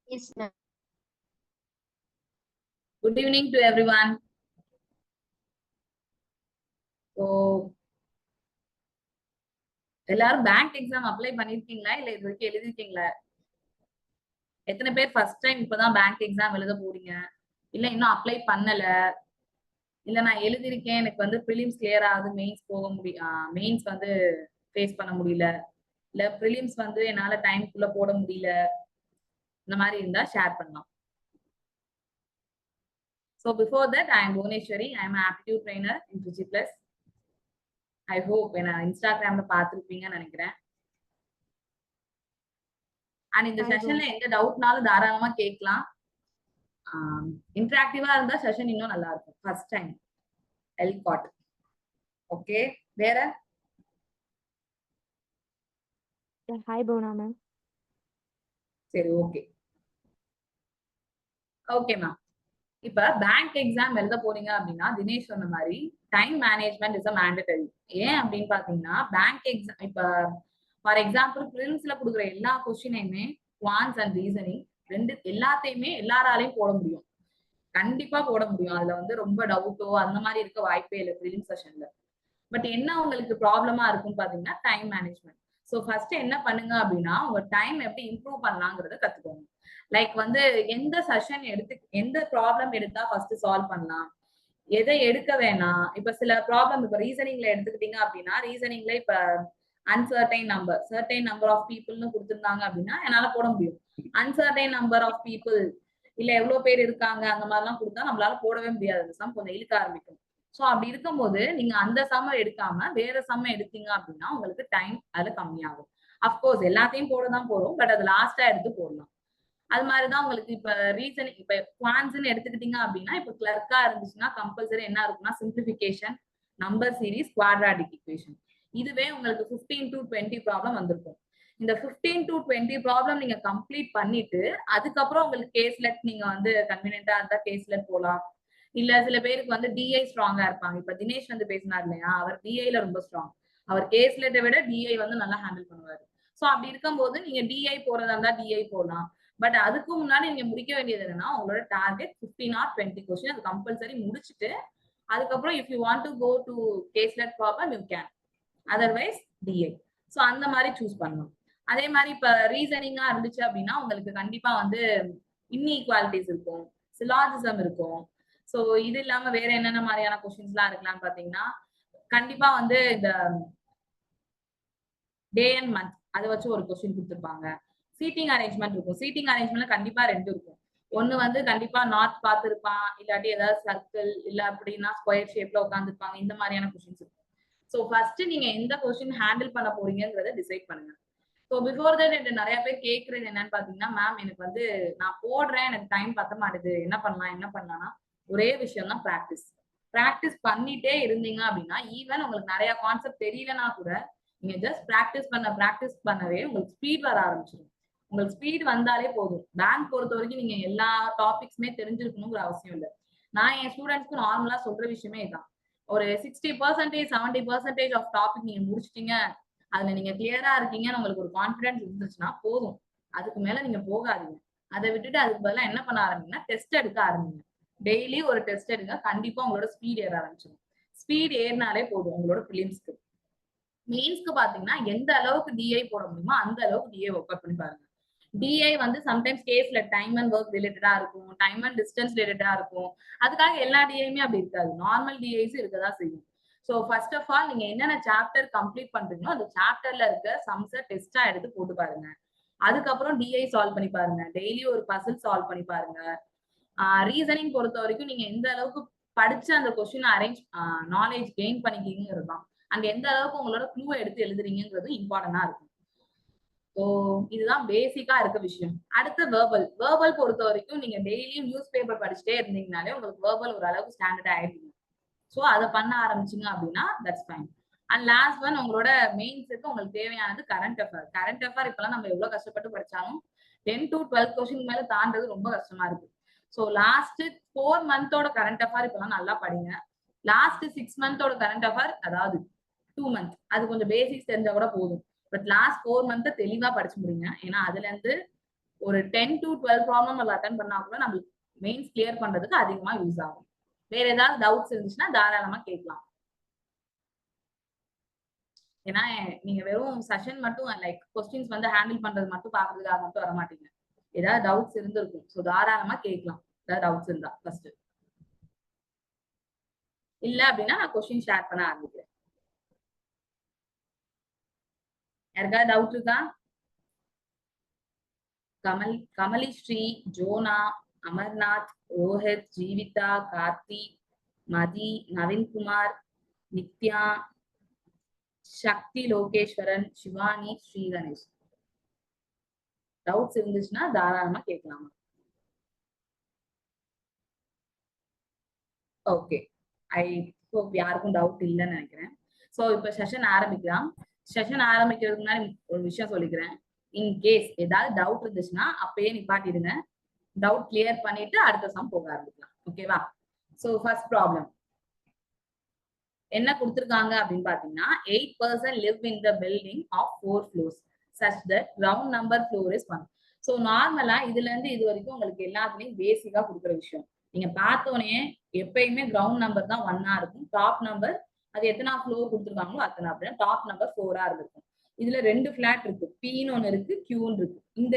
Yes, ma'am. Good evening to everyone. So, எல்லாரும் bank exam apply பண்ணிருக்கீங்களா இல்ல இது வரைக்கும் எழுதிருக்கீங்களா? எத்தனை பேர் ஃபர்ஸ்ட் டைம் இப்பதான் பேங்க் எக்ஸாம் எழுத போறீங்க? இல்ல இன்னும் அப்ளை பண்ணல? இல்ல நான் எழுதிருக்கேன் எனக்கு வந்து ப்ரிலிம்ஸ் கிளியர் ஆகுது மெயின்ஸ் போக மெயின்ஸ் வந்து ஃபேஸ் பண்ண முடியல. இல்ல ப்ரிலிம்ஸ் வந்து என்னால டைம்க்குள்ள போட முடியல. இந்த மாதிரி இருந்தா ஷேர் பண்ணலாம். So before that, I am Bhuneshwari. I am an aptitude trainer in Fiji Plus. I hope என்ன இன்ஸ்டாகிராம்ல பார்த்திருப்பீங்கன்னு நினைக்கிறேன். அண்ட் இந்த செஷன்ல எந்த டவுட்னாலும் தாராளமா கேட்கலாம். இன்டராக்டிவா இருந்தா செஷன் இன்னும் நல்லா இருக்கும். First time ELCOT. ஓகே, வேற? ஹாய் பவுனா மேம். சரி, ஓகே ஓகே மேம். இப்ப பேங்க் எக்ஸாம் எழுத போறீங்க அப்படின்னா தினேஷ் சொன்ன மாதிரி time management is a mandatory. ஏன் அப்படின்னு பாத்தீங்கன்னா பேங்க் எக்ஸாம் இப்ப ஃபார் எக்ஸாம்பிள் பிரிலிம்ஸ்ல கொடுக்குற எல்லா கொஸ்டினையுமே குவான்ஸ் அண்ட் ரீசனிங் எல்லாத்தையுமே எல்லாராலையும் போட முடியும். கண்டிப்பா போட முடியும். அதுல வந்து ரொம்ப டவுட்டோ அந்த மாதிரி இருக்க வாய்ப்பே இல்லை பிரிலிம் செஷன்ல. பட் என்ன உங்களுக்கு ப்ராப்ளமா இருக்கும்னு பாத்தீங்கன்னா டைம் மேனேஜ்மெண்ட். ஸோ ஃபர்ஸ்ட் என்ன பண்ணுங்க அப்படின்னா உங்க டைம் எப்படி இம்ப்ரூவ் பண்ணலாங்கிறத கத்துக்கோங்க. லைக் வந்து எந்த செஷன் எந்த ப்ராப்ளம் எடுத்தா ஃபர்ஸ்ட் சால்வ் பண்ணலாம், எதை எடுக்க வேணாம். இப்ப சில ப்ராப்ளம் இப்ப ரீசனிங்ல எடுத்துக்கிட்டீங்க அப்படின்னா ரீசனிங்ல இப்ப அன்சர்டைன் நம்பர் ஆஃப் பீப்புள்னு கொடுத்துருந்தாங்க அப்படின்னா என்னால போட முடியும். அன்சர்டைன் நம்பர் ஆஃப் பீப்புள் இல்ல எவ்வளவு பேர் இருக்காங்க அந்த மாதிரிலாம் கொடுத்தா நம்மளால போடவே முடியாது. சம் கொஞ்சம் இழுக்க ஆரம்பிக்கும். சோ அப்படி இருக்கும்போது நீங்க அந்த சம்ம எடுக்காம வேற சம்ம எடுத்தீங்க அப்படின்னா உங்களுக்கு டைம் அதுல கம்மியாகும். அப்கோர்ஸ் எல்லாத்தையும் போடதான் போறோம், பட் அது லாஸ்டா எடுத்து போடலாம். அது மாதிரிதான் உங்களுக்கு இப்ப ரீசனிங் இப்ப குவான்ஸ்ன்னு எடுத்துக்கிட்டீங்க அப்படின்னா இப்ப கிளர்க்கா இருந்துச்சுன்னா கம்பல்சரி என்ன இருக்குன்னா simplification, number series, quadratic equation. இதுவே உங்களுக்கு 15 to 20 ப்ராப்ளம் வந்திருக்கும். இந்த 15 to 20 ப்ராப்ளம் நீங்க கம்ப்ளீட் பண்ணிட்டு அதுக்கப்புறம் உங்களுக்கு கேஸ்லெட் நீங்க வந்து கன்வீனியன்டா இருந்தா கேஸ்லெட் போலாம். இல்ல சில பேருக்கு வந்து டிஐ ஸ்ட்ராங்கா இருப்பாங்க. இப்ப தினேஷ் வந்து பேசினார் இல்லையா, அவர் டிஐல ரொம்ப ஸ்ட்ராங். அவர் கேஸ்லெட்டை விட டிஐ வந்து நல்லா ஹேண்டில் பண்ணுவாரு. சோ அப்படி இருக்கும்போது நீங்க டிஐ போறதா இருந்தா டிஐ போடலாம். பட் அதுக்கு முன்னாடி நீங்க முடிக்க வேண்டியது என்னன்னா உங்களோட டார்கெட் 15 or 20 கொஸ்டின் அது கம்பல்சரி முடிச்சுட்டு அதுக்கப்புறம் if you want to go to caselet problem you can, otherwise DI. So அந்த மாதிரி சூஸ் பண்ணலாம். அதே மாதிரி இப்ப ரீசனிங்கா இருந்துச்சு அப்படின்னா உங்களுக்கு கண்டிப்பா வந்து இன்இக்வாலிட்டிஸ் இருக்கும், சிலாஜிசம் இருக்கும். சோ இது இல்லாம வேற என்னென்ன மாதிரியான கொஸ்டின்ஸ் எல்லாம் இருக்கலாம்னு பாத்தீங்கன்னா கண்டிப்பா வந்து இந்த டே அண்ட் மந்த் அதை வச்சு ஒரு கொஸ்டின் கொடுத்துருப்பாங்க. சீட்டிங் அரேஞ்ச்மெண்ட் இருக்கும். சீட்டிங் அரேஞ்ச்மெண்ட்ல கண்டிப்பா ரெண்டு இருக்கும். ஒண்ணு வந்து கண்டிப்பா நார்த் பார்த்திருப்பான், இல்லாட்டி ஏதாவது சர்க்கிள் இல்ல அப்படின்னா ஸ்கொயர் ஷேப்ல உட்காந்துருப்பாங்க. இந்த மாதிரியான கொஸ்டின்ஸ் இருக்கும். சோ ஃபர்ஸ்ட் நீங்க எந்த கொஸ்டின் ஹேண்டில் பண்ண போறீங்கிறத டிசைட் பண்ணுங்க. ஸோ பிஃபோர் தட் எனக்கு நிறைய பேர் கேட்கறது என்னன்னு பாத்தீங்கன்னா மேம் எனக்கு வந்து நான் போடுறேன் எனக்கு டைம் பத்த மாட்டேது என்ன பண்ணலாம்னா ஒரே விஷயம் தான் ப்ராக்டிஸ். ப்ராக்டிஸ் பண்ணிட்டே இருந்தீங்க அப்படின்னா ஈவன் உங்களுக்கு நிறைய கான்செப்ட் தெரியலனா கூட நீங்க ஜஸ்ட் ப்ராக்டிஸ் பண்ணவே உங்களுக்கு ஸ்பீட் வர ஆரம்பிச்சிடும். உங்களுக்கு ஸ்பீட் வந்தாலே போதும். பேங்க் பொறுத்த வரைக்கும் நீங்க எல்லா டாபிக்ஸுமே தெரிஞ்சிருக்கணுங்கிற அவசியம் இல்லை. நான் என் ஸ்டூடெண்ட்ஸ்க்கு நார்மலா சொல்ற விஷயமே இதான். ஒரு 60% 70% ஆஃப் டாபிக் நீங்க முடிச்சிட்டீங்க, அதுல நீங்க கிளியரா இருக்கீங்கன்னு உங்களுக்கு ஒரு கான்பிடன்ஸ் இருந்துச்சுன்னா போதும். அதுக்கு மேல நீங்க போகாதீங்க. அதை விட்டுட்டு அதுக்கு பதிலா என்ன பண்ண ஆரம்பிங்கன்னா டெஸ்ட் எடுக்க ஆரம்பிங்க. டெய்லி ஒரு டெஸ்ட் எடுங்க, கண்டிப்பா உங்களோட ஸ்பீட் ஏற ஆரம்பிச்சிடும். ஸ்பீட் ஏறினாலே போதும் உங்களோட பிலிம்ஸ்க்கு. மெயின்ஸ்க்கு பாத்தீங்கன்னா எந்த அளவுக்கு டிஐ போட முடியுமோ அந்த அளவுக்கு டிஐ ஒர்க் அவுட் பண்ணி பாருங்க. டிஐ வந்து சம்டைம்ஸ் கேஸ்ல டைம் அண்ட் ஒர்க் ரிலேட்டடா இருக்கும், டைம் அண்ட் டிஸ்டன்ஸ் ரிலேட்டடா இருக்கும். அதுக்காக எல்லா டிஐயுமே அப்படி இருக்காது. நார்மல் டிஐஸ் இருக்கதான் செய்யும். ஸோ ஃபர்ஸ்ட் ஆஃப் ஆல் நீங்க என்னென்ன சாப்டர் கம்ப்ளீட் பண்றீங்களோ அந்த சாப்டர்ல இருக்க சம்ஸை டெஸ்டா எடுத்து போட்டு பாருங்க. அதுக்கப்புறம் டிஐ சால்வ் பண்ணி பாருங்க. டெய்லி ஒரு பசில் சால்வ் பண்ணி பாருங்க. ரீசனிங் பொறுத்த வரைக்கும் நீங்க எந்த அளவுக்கு படிச்சு அந்த கொஸ்டின் அரேஞ்ச் நாலேஜ் கெயின் பண்ணிக்கிறீங்கிறது தான். அங்க எந்த அளவுக்கு உங்களோட க்ளூ எடுத்து எழுதுறீங்கிறது இம்பார்ட்டன்டா இருக்கும். ஸோ இதுதான் பேசிக்கா இருக்க விஷயம். அடுத்து வேர்பல் பொறுத்த வரைக்கும் நீங்க டெய்லியும் நியூஸ் பேப்பர் படிச்சுட்டே இருந்தீங்கனாலே உங்களுக்கு வேர்பல் ஒரு அளவுக்கு ஸ்டாண்டர்ட் ஆயிடுங்க. ஸோ அதை பண்ண ஆரம்பிச்சிங்க அப்படின்னா that's fine. And last one உங்களோட மெயின்ஸுக்கு உங்களுக்கு தேவையானது கரண்ட் அஃபேர். கரண்ட் அஃபேர் இப்பெல்லாம் நம்ம எவ்வளவு கஷ்டப்பட்டு படிச்சாலும் 10 to 12 கொஸ்டின் மேல தாண்டது ரொம்ப கஷ்டமா இருக்கு. ஸோ லாஸ்ட் 4 மந்தோட கரண்ட் அஃபேர் இப்பெல்லாம் நல்லா படிங்க. லாஸ்ட் 6 மந்தோட கரண்ட் அஃபேர் அதாவது 2 மந்த் அது கொஞ்சம் பேசிக்ஸ் தெரிஞ்சா கூட போதும். பட் லாஸ்ட் 4 மந்த் தெளிவா படிச்சு முடிங்க. ஏன்னா அதுல இருந்து ஒரு 10 to 12 ப்ராப்ளம் நம்ம அட்டன் பண்ணா கூட நம்மளுக்கு மெயின்ஸ் கிளியர் பண்றதுக்கு அதிகமா யூஸ் ஆகும். வேற ஏதாவது டவுட்ஸ் இருந்துச்சுன்னா தாராளமா கேட்கலாம். ஏன்னா நீங்க வெறும் செஷன் மட்டும் லைக் கொஸ்டின்ஸ் வந்து ஹேண்டில் பண்றது மட்டும் பாக்குறதுக்காக மட்டும் வர மாட்டீங்க. ஏதாவது டவுட்ஸ் இருந்திருக்கும். ஸோ தாராளமா கேட்கலாம். ஏதாவது டவுட்ஸ் இருந்தா ஃபர்ஸ்ட். இல்ல அப்படின்னா நான் கொஸ்டின் ஷேர் பண்ண ஆரம்பிக்கிறேன். யாருக்காவது டவுட் இருக்கா? கமலி ஸ்ரீ, ஜோனா, அமர்நாத், ரோஹித், ஜீவிதா, கார்த்தி, மதி, நவீன்குமார், நித்யா, சக்தி லோகேஸ்வரன், சிவானி, ஸ்ரீ கணேஷ். டவுட்ஸ் இருந்துச்சுன்னா தாராளமா கேட்கலாமா? ஓகே, ஐ ஹோப் யாருக்கும் டவுட் இல்லைன்னு நினைக்கிறேன். ஸோ இப்போ செஷன் ஆரம்பிக்கலாம். செஷன் ஆரம்பிக்கிறதுக்கு முன்னாடி ஒரு விஷயம் சொல்லிக்கிறேன். இன்கேஸ் ஏதாவது டவுட் இருந்துச்சுன்னா அப்பயே நிப்பாட்டிடுங்க. டவுட் கிளியர் பண்ணிட்டு அடுத்த சம் போக ஆரம்பிக்கலாம். ஓகேவா? ஸோ ஃபர்ஸ்ட் ப்ராப்ளம் என்ன கொடுத்துருக்காங்க அப்படின்னு பாத்தீங்கன்னா 8% live in the building of 4 floors such that ground number floor is 1. So நார்மலா இதுல இருந்து இது வரைக்கும் உங்களுக்கு எல்லாத்துலயும் பேசிக்கா கொடுக்குற விஷயம். நீங்க பார்த்தோன்னே எப்பயுமே கிரவுண்ட் நம்பர் தான் 1-ஆ இருக்கும். டாப் நம்பர் அது எத்தனை ஃப்ளோர் கொடுத்துருக்காங்களோ அத்தனை அப்படின்னா டாப் நம்பர் 4-ஆ இருக்கும். இதுல 2 ஃபிளாட் இருக்கு, Pன்னு ஒன்னு இருக்கு, Qன்னு இருக்கு. இந்த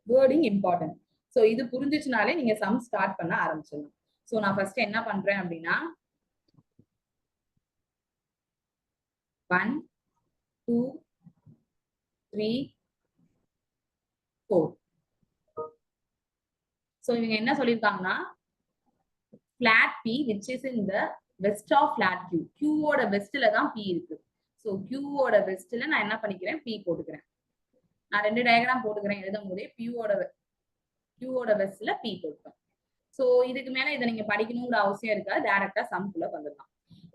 வேர்டிங் இம்பார்ட்டன்ட். ஸோ இது புரிஞ்சிச்சுனாலே நீங்க சம் ஸ்டார்ட் பண்ண ஆரம்பிச்சிடலாம். ஸோ நான் ஃபர்ஸ்ட் என்ன பண்றேன் அப்படின்னா 1, 2, 3, 4. So இவங்க என்ன சொல்லிருக்காங்கன்னா flat P which is in the west of flat Q. Q ஓட வெஸ்ட்ல தான் P இருக்கு. So Q ஓட வெஸ்ட்ல நான் என்ன பண்ணிக்கிறேன், P போட்டுக்கிறேன். நான் 2 டயக்ராம் போட்டுக்கிறேன் எழுதும் போதே Q ஓட வெஸ்ட்ல P போட்டுப்பேன். So இதுக்கு மேல இதை நீங்க படிக்கணுங்கிற அவசியம் இருக்காது. டைரக்டா சம்குள்ள வந்துடலாம்.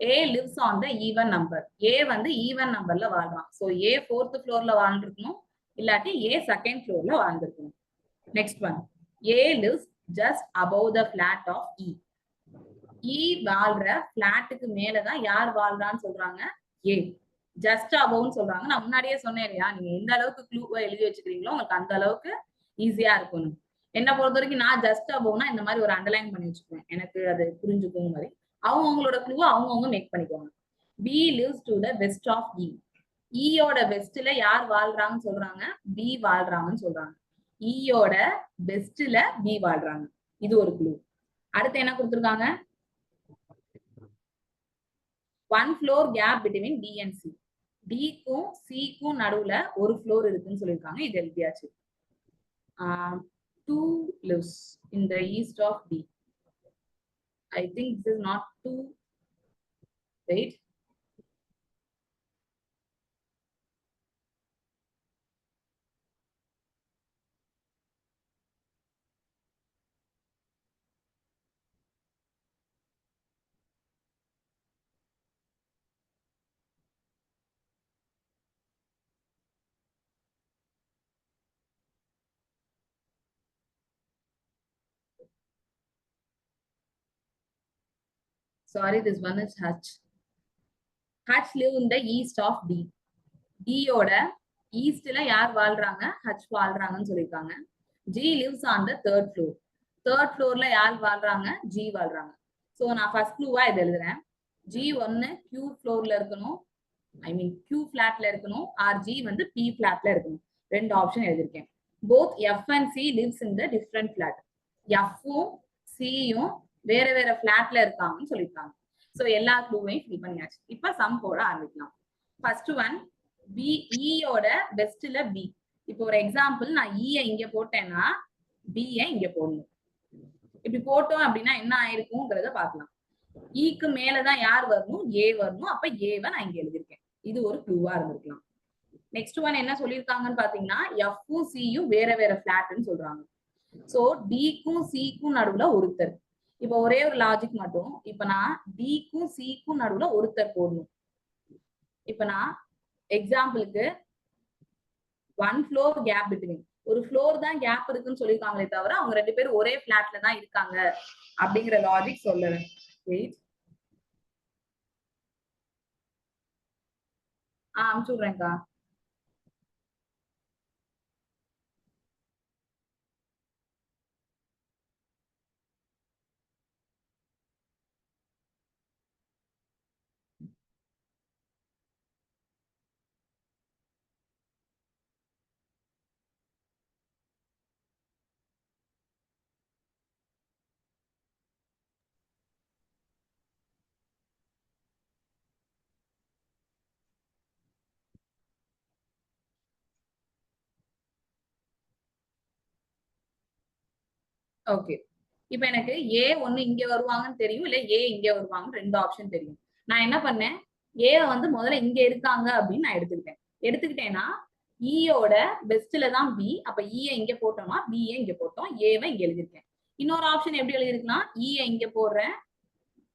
A lives on the even number. A வந்து ஈவன் நம்பர்ல வாழ்றான். So A 4th ஃப்ளோர்ல வாழ்ந்துருக்கணும், இல்லாட்டி A 2nd ஃப்ளோர்ல வாழ்ந்துருக்கணும். Next one, A lives just above the flat of E. E வாழ்ற பிளாட்டுக்கு மேலதான் யார் வாழ்றான்னு சொல்றாங்க, A. ஜஸ்ட் அபவ்னு சொல்றாங்க. நான் முன்னாடியே சொன்னேன் இல்லையா, நீங்க எந்த அளவுக்கு க்ளூவை எழுதி வச்சுக்கிறீங்களோ உங்களுக்கு அந்த அளவுக்கு ஈஸியா இருக்கணும். என்ன பொறுத்த வரைக்கும் நான் ஜஸ்ட் அபவ்னா இந்த மாதிரி ஒரு அண்டர்லைன் பண்ணி வச்சுக்குவேன், எனக்கு அது புரிஞ்சுக்கும் மாதிரி. அவங்களோட க்ளூவை அவங்கவுங்க மேக் பண்ணிக்குவாங்க. B lives to the west of E. ஈயோட வெஸ்ட்ல யார் வாழ்றாங்கன்னு சொல்றாங்க, B வாழ்றாங்கன்னு சொல்றாங்க. ஈயோட வெஸ்ட்ல B வாழ்றாங்க. இது ஒரு க்ளூ. அடுத்து என்ன கொடுத்திருக்காங்க, 1 floor gap between D and C. D-க்கும் C-க்கும் நடுவுல ஒரு ஃப்ளோர் இருக்குன்னு சொல்லியிருக்காங்க. இது எழுதியாச்சு. 2 lives in the east of D. I think this is not 2. Wait. Sorry, this one is H. H live in the east of D. D ஓட ஈஸ்ட்ல யார் வாழ்றாங்க, H வாழ்றாங்கன்னு சொல்லியிருக்காங்க. G lives on the 3rd floor. 3rd floorல யார் வாழ்றாங்க, G வாழ்றாங்க. So நான் first க்ளூவா இதை எழுதுறேன். G1 Q ஃப்ளோர்ல இருக்கணும், ஐ மீன் Q ஃபிளாட்ல இருக்கணும், ஆர் G வந்து P ஃபிளாட்ல இருக்கணும். 2 ஆப்ஷன் எழுதிருக்கேன். Both F and C lives in the different flat. F-ம் C-யும் வேற வேற ஃபிளாட்ல இருக்காங்கன்னு சொல்லியிருக்காங்க. சோ எல்லா க்ளூவையும் ஃபில் பண்ணியாச்சு. இப்ப சம் போட ஆரம்பிக்கலாம். ஃபர்ஸ்ட் ஒன், பி, ஈயோட வெஸ்ட்ல பி. இப்போ ஒரு எக்ஸாம்பிள், நான் ஈய இங்க போட்டேன்னா பிய இங்க போடணும். இப்படி போட்டோம் அப்படின்னா என்ன ஆயிருக்கும்ங்கிறத பாக்கலாம். ஈக்கு மேலதான் யார் வரணும், ஏ வரணும். அப்ப ஏவை நான் இங்க எழுதிருக்கேன். இது ஒரு க்ளூவா இருந்திருக்கலாம். நெக்ஸ்ட் ஒன் என்ன சொல்லியிருக்காங்கன்னு பாத்தீங்கன்னா எஃப்பும் சியும் வேற வேற பிளாட்னு சொல்றாங்க. சோ டிக்கும் சிக்கும் நடுவுல ஒருத்தர். இப்ப ஒரே ஒரு லாஜிக் மட்டும், இப்ப நான் டிக்கும் சிக்கும் நடுவுல ஒருத்தர் போடணும். இப்ப நான் எக்ஸாம்பிளுக்கு 1 floor கேப் பிட்வீன், ஒரு ஃப்ளோர் தான் கேப் இருக்குன்னு சொல்லியிருக்காங்களே தவிர அவங்க 2 பேரும் ஒரே பிளாட்ல தான் இருக்காங்க அப்படிங்கிற லாஜிக் சொல்லுறேன். அனுப்பிச்சு விடுறேன்க்கா. ஓகே. இப்ப எனக்கு ஏ ஒண்ணு இங்க வருவாங்கன்னு தெரியும், இல்ல ஏ இங்க வருவாங்கன்னு 2 ஆப்ஷன் தெரியும். நான் என்ன பண்ணேன், ஏ வந்து முதல்ல இங்க இருக்காங்க அப்படின்னு நான் எடுத்துக்கிட்டேன். எடுத்துக்கிட்டேன்னா ஈயோட பெஸ்ட்ல தான் பி. அப்ப ஈய இங்க போட்டோம்னா பிஏ இங்க போட்டோம், ஏவை இங்க எழுதிருக்கேன். இன்னொரு ஆப்ஷன் எப்படி எழுதிருக்கலாம், ஈய இங்க போடுறேன்,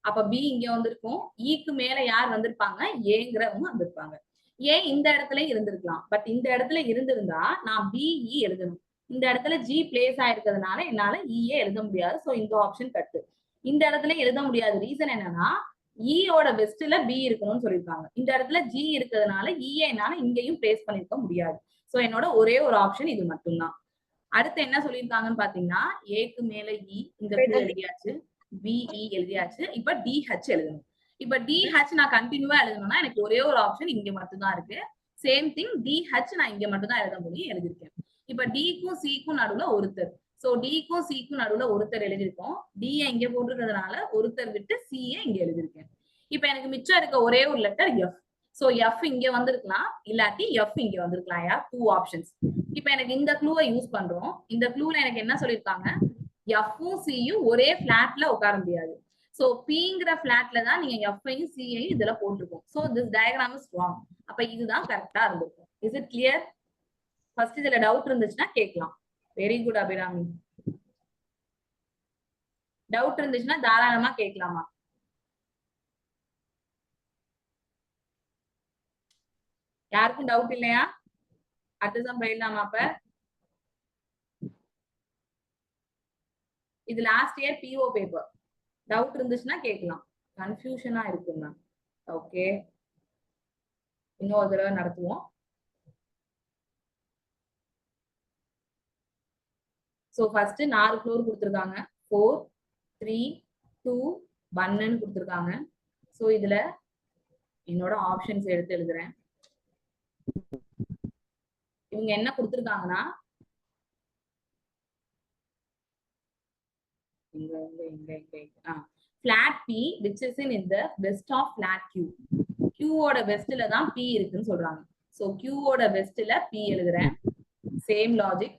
அப்ப பி இங்க வந்திருக்கும், ஈக்கு மேல யார் வந்திருப்பாங்க, ஏங்கிறவங்க வந்திருப்பாங்க. ஏ இந்த இடத்துல இருந்திருக்கலாம், பட் இந்த இடத்துல இருந்திருந்தா நான் பிஇ எழுதணும். இந்த இடத்துல ஜி பிளேஸ் ஆயிருக்கிறதுனால என்னால ஈயே எழுத முடியாது. சோ இந்த ஆப்ஷன் கட்டு. இந்த இடத்துல எழுத முடியாது ரீசன் என்னன்னா ஈயோட பெஸ்ட்ல பி இருக்கணும்னு சொல்லியிருக்காங்க. இந்த இடத்துல ஜி இருக்கிறதுனால ஈஏ என்னால இங்கேயும் பிளேஸ் பண்ணிருக்க முடியாது. சோ என்னோட ஒரே ஒரு ஆப்ஷன் இது மட்டும்தான். அடுத்து என்ன சொல்லியிருக்காங்கன்னு பாத்தீங்கன்னா ஏக்கு மேல இ இந்த எழுதியாச்சு, பிஇ எழுதியாச்சு. இப்ப டிஹெச் எழுதணும். இப்ப டிஹெச் நான் கண்டினியூவா எழுதணும்னா எனக்கு ஒரே ஒரு ஆப்ஷன் இங்க மட்டும்தான் இருக்கு. சேம் திங் டிஹெச் நான் இங்க மட்டும் தான் எழுத முடியும், எழுதிருக்கேன். இப்ப டிக்கும் சிக்கும் நடுவுல ஒருத்தர். சோ டிக்கும் சிக்கும் நடுவுல ஒருத்தர் எழுதிருக்கோம். டியை இங்க போட்டிருக்கிறதுனால ஒருத்தர் விட்டு சியை இங்க எழுதிருக்கேன். இப்ப எனக்கு மிச்சம் இருக்க ஒரே ஒரு லெட்டர் எஃப். சோ எஃப் இங்க வந்திருக்கலாம், இல்லாட்டி எஃப் இங்க வந்திருக்கலாம். யா 2 ஆப்ஷன்ஸ். இப்ப எனக்கு இந்த க்ளூவை யூஸ் பண்றோம். இந்த க்ளூல எனக்கு என்ன சொல்லிருக்காங்க, எஃப்பும் சியும் ஒரே பிளாட்ல உட்கார முடியாது. சோ பிங்கிற பிளாட்ல தான் நீங்க எஃப்ஐயும் சியையும் இதுல போட்டிருக்கோம். So this diagram is wrong. அப்ப இதுதான் கரெக்டா இருந்திருக்கும். Is it clear? ஃபர்ஸ்ட் இதுல டவுட் இருந்துச்சுன்னா கேட்கலாம். Very good Abirami. டவுட் இருந்துச்சுன்னா தாராளமா கேட்கலாமா? யாருக்கும் டவுட் இல்லையா? அடுத்ததான் போயிடலாமா? அப்ப இது last year PO paper. Doubt இருந்துச்சுன்னா கேட்கலாம். கன்ஃபியூஷனா இருக்குங்க. ஓகே, இன்னொரு தடவை நடத்துவோம். சோ ஃபர்ஸ்ட் 4 ஃப்ளோர் கொடுத்துருக்காங்க. 4 3 2 1ன்னு கொடுத்துருக்காங்க. சோ இதுல என்னோட ஆப்ஷன்ஸ் எடுத்து எழுதுறேன். இவங்க என்ன கொடுத்துருக்காங்கன்னா flat P which is in the best of flat Q. Q ஓட பெஸ்ட்ல தான் P இருக்குன்னு சொல்றாங்க. சோ Q ஓட பெஸ்ட்ல P எழுதுறேன். Same logic.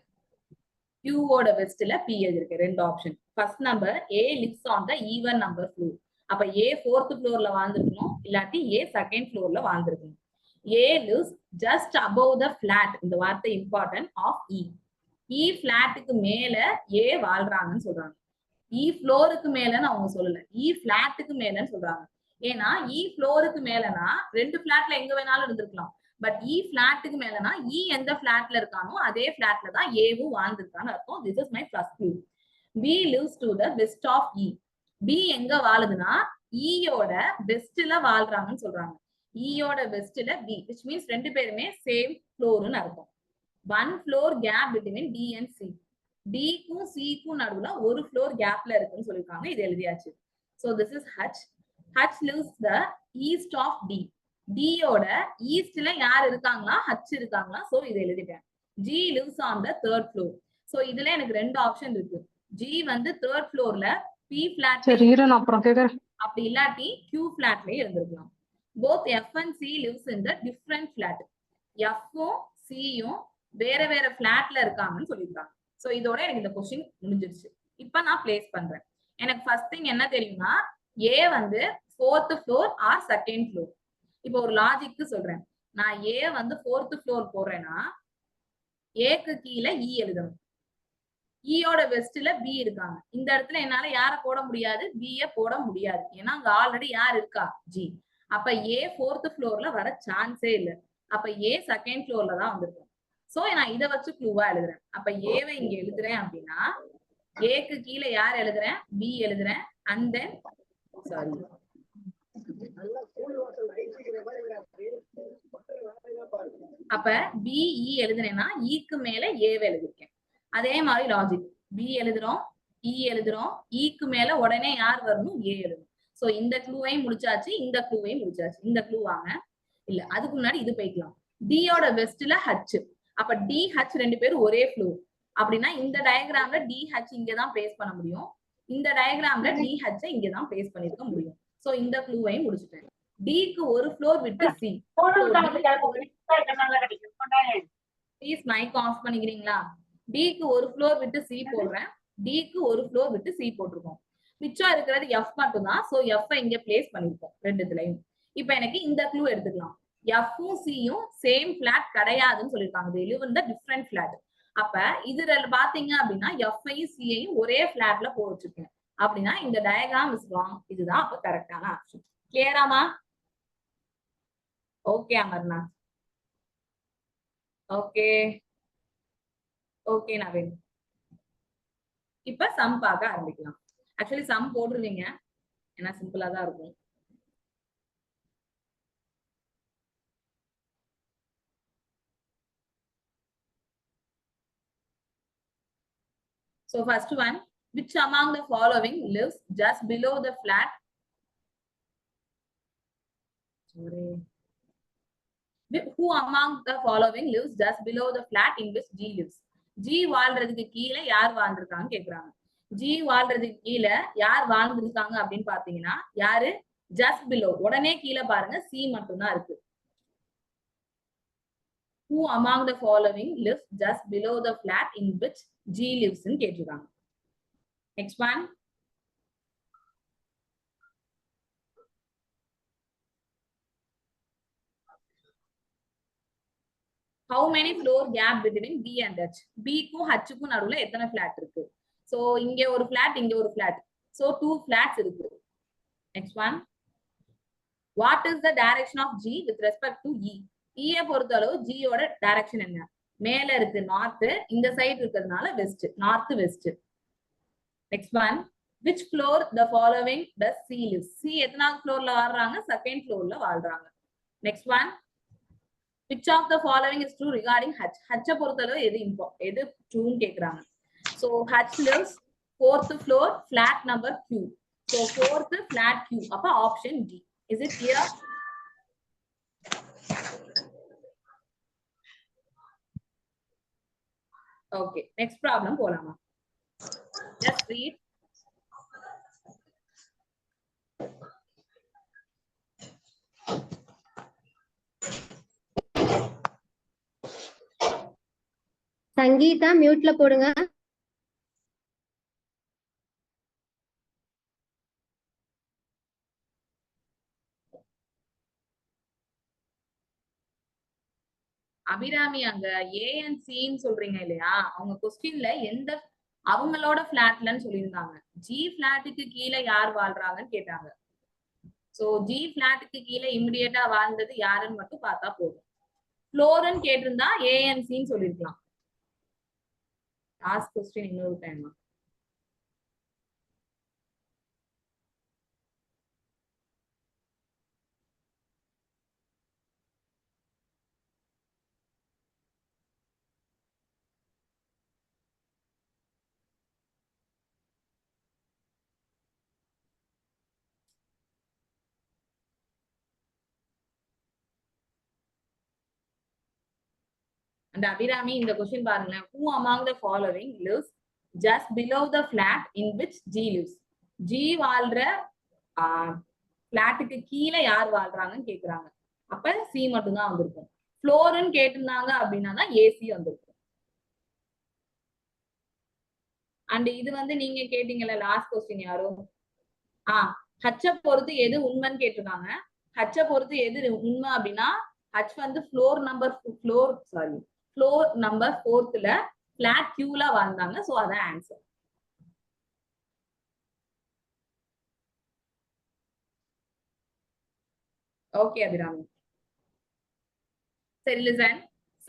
Q ஓட பெஸ்ட்ல P எழுதிருக்கேன். 2 option. First number A lives on the even number floor. அப்ப A 4th ஃப்ளோர்ல வாழ்ந்திருக்கணும், இல்லாட்டி A 2nd ஃப்ளோர்ல வாழ்ந்திருக்கணும். A lives just above the flat. இந்த வார்த்தை இம்பார்ட்டன்ட் ஆஃப் E. E பிளாட்டுக்கு மேல A வாழ்றாங்கன்னு சொல்றாங்க. E ஃப்ளோருக்கு மேலன்னு அவங்க சொல்லல, E பிளாட்டுக்கு மேலன்னு சொல்றாங்க. ஏன்னா E ஃப்ளோருக்கு மேலனா 2 பிளாட்ல எங்க வேணாலும் இருந்திருக்கலாம். பட் E பிளாட்டுக்கு மேலனா E எந்த பிளாட்ல இருக்கானோ அதே பிளாட்ல தான் ஏவும் வாழ்ந்திருக்கான்னு அர்த்தம். This is my first clue. B lives to the west of E. B எங்க வாழுதுன்னா E யோட வெஸ்ட்ல வாழ்றாங்கன்னு சொல்றாங்க. E யோட வெஸ்ட்ல B, which means ரெண்டு பேருமே சேம் ஃப்ளோர்னு அர்த்தம். 1 floor gap between D and C. டிக்கும் சிக்கும் நடுவுல ஒரு ஃப்ளோர் கேப்ல இருக்குன்னு சொல்லிருக்காங்க. இது எழுதியாச்சு. So this is H. H lives the east of D. D யோட ஈஸ்ட்ல யார் இருக்காங்களா, H இருக்காங்களா. சோ இது எழுதிட்டேன். G lives on the 3rd floor. So இதுல எனக்கு 2 ஆப்ஷன் இருக்கு. G வந்து 3rd ஃப்ளோர்ல P பிளாட் அப்படி இல்லாட்டி Q பிளாட்லயே இருந்திருக்கலாம். Both F and C lives in the different flat. F-ம் C-யும் வேற வேற பிளாட்ல இருக்காங்கன்னு சொல்லியிருக்காங்க. சோ இதோட எனக்கு இந்த கொஸ்டின் முடிஞ்சிருச்சு. இப்ப நான் பிளேஸ் பண்றேன். எனக்கு ஃபர்ஸ்ட் திங் என்ன தெரியும்னா A வந்து 4th floor or 2nd floor. இப்போ ஒரு லாஜிக்கு சொல்றேன். நான் A வந்து 4th ஃப்ளோர் போடுறேன்னா ஏக்கு கீழே E எழுதணும். ஈயோட வெஸ்ட்ல B இருக்காங்க. இந்த இடத்துல என்னால யார போட முடியாது, B போட முடியாது. ஏன்னா அங்க ஆல்ரெடி யார் இருக்கா, G. அப்ப A 4th ஃப்ளோர்ல வர சான்ஸே இல்ல. அப்ப A 2nd ஃப்ளோர்ல தான் வந்திருக்கும். சோ நான் இதை வச்சு க்ளூவா எழுதுறேன். அப்ப ஏவை இங்க எழுதுறேன் அப்படின்னா ஏக்கு கீழே யார் எழுதுறேன், B எழுதுறேன். அண்ட் தென் சாரி அப்ப BE எழுதுறேன்னா ஈக்கு மேல ஏவை எழுதிருக்கேன். அதே மாதிரி லாஜிக். B எழுதுறோம், E எழுதுறோம், ஈக்கு மேல உடனே யார் வரணும், A எழுதணும். சோ இந்த க்ளூவையும் முடிச்சாச்சு, இந்த க்ளூவையும் முடிச்சாச்சு. இந்த க்ளூ வாங்க. இல்ல அதுக்கு முன்னாடி இது போய்க்கலாம். D யோட வெஸ்ட்ல H. அப்ப DH ரெண்டு பேரும் ஒரே ஃப்ளோர். அப்படின்னா இந்த டயகிராம்ல DH இங்கதான் பிளேஸ் பண்ண முடியும், இந்த டயகிராம்ல DH இங்கதான் பிளேஸ் பண்ணிருக்க முடியும். சோ இந்த க்ளூவையும் முடிச்சுட்டேன். Dக்கு ஒரு ஃப்ளோர் விட்டு C. ப்ளீஸ் மைக் ஆஃப் பண்ணிக்கிறீங்களா? Dக்கு ஒரு ஃப்ளோர் விட்டு C போடுறேன். டிக்கு ஒரு ஃப்ளோர் விட்டு சி போட்டிருக்கோம். மிச்சம் இருக்கிறது எஃப் மட்டும் தான். சோ எஃப் இங்க பிளேஸ் பண்ணிருக்கோம் ரெண்டுத்துலயும். இப்ப எனக்கு இந்த க்ளூ எடுத்துக்கலாம். எஃப்பும் சியும் சேம் பிளாட் கிடையாதுன்னு சொல்லியிருக்காங்க. they live in the different flat. அப்ப இதுல பாத்தீங்க அப்படின்னா எஃப்ஐயும் சியையும் ஒரே பிளாட்ல போட வச்சிருக்கேன் அப்படின்னா இந்த டயக்ராம் இஸ் ராங். இதுதான் அப்ப கரெக்டான ஆப்ஷன். கிளியராமா? Okay Amarnath. Okay okay Naveen. இப்ப சம் பார்க்க ஆரம்பிக்கலாம். ஆக்சுவலி சம் போட்டுருவீங்க, ஏன்னா சிம்பிளா தான் இருக்கும். So first one, which among the following lives just below the flat? Sorry. Who among the following lives just below the flat in which G lives? G வாழ்றதுக்கு கீழே யார் வாழ்ந்திருக்காங்க கேக்குறாங்க. G வாழ்றதுக்கு கீழே யார் வாழ்ந்திருக்காங்க அப்படின்னு பாத்தீங்கன்னா யாரு? just below. உடனே கீழே பாருங்க C மட்டும் தான் இருக்கு. Who among the following lives just below the flat in which G lives ன்னு கேட்டிருக்காங்க. Next one. How many floor gap between B and H? B க்கும் H க்கும் நடுவுல எத்தனை flat இருக்கு? So இங்க ஒரு flat, இங்க ஒரு flat. So 2 flats இருக்கு. Next one. What is the direction of G with respect to E? E பொறுத்தளவு G யோட direction என்ன? மேல இருக்கு north, இந்த சைடு இருக்கிறதுனால west, north west. Next one. Which floor the following does C lives? C எத்தனாவது ஃப்ளோர்ல வாழ்றாங்க? செகண்ட் ஃப்ளோர்ல வாழ்றாங்க. Next one. Which of the following is true regarding H? H பொறுத்தளவு எது true ன்னு கேக்குறாங்க. So H lives 4th floor, flat number Q. So 4th flat Q. அப்ப option D. Is it clear? Okay. Next problem போலாமா? Just read. Sangeetha மியூட்ல போடுங்க. அபிராமி அங்க ஏஎன்சின்னு சொல்றீங்க இல்லையா? அவங்க கொஸ்டின்ல எந்த அவங்களோட பிளாட்லன்னு சொல்லியிருந்தாங்க. ஜி பிளாட்டுக்கு கீழே யார் வாழ்றாங்கன்னு கேட்டாங்க. சோ ஜி பிளாட்டுக்கு கீழே இமிடியேட்டா வாழ்ந்தது யாருன்னு மட்டும் பார்த்தா போதும். ஃப்ளோர்னு கேட்டிருந்தா ஏஎன்சின்னு சொல்லிருக்கலாம். லாஸ்ட் கொஸ்டின் இன்னொரு டைம். And Abhirami இந்த கொஸ்டின் பாருங்களேன். Who among the following lives just below the flat in which G lives? G வாழ்ற பிளாட்டுக்கு கீழே யார் வாழ்றாங்கன்னு கேக்குறாங்க. அப்ப சி மட்டும் தான் வந்திருக்கும். ஃப்ளோர்னு கேட்டிருந்தாங்க அப்படின்னா தான் ஏசி வந்திருக்கும். அண்ட் இது வந்து நீங்க கேட்டீங்கல்ல லாஸ்ட் கொஸ்டின் யாரோ ஹச்ச பொறுத்து எது உண்மைன்னு கேட்டிருக்காங்க. ஹச்ச பொறுத்து எது உண்மை அப்படின்னா ஹச் வந்து ஃப்ளோர் நம்பர் 4th பிளாட் கியூல வாழ்ந்தாங்க. சோ அதான் ஆன்சர். ஓகே அபிராமி. சரி listen.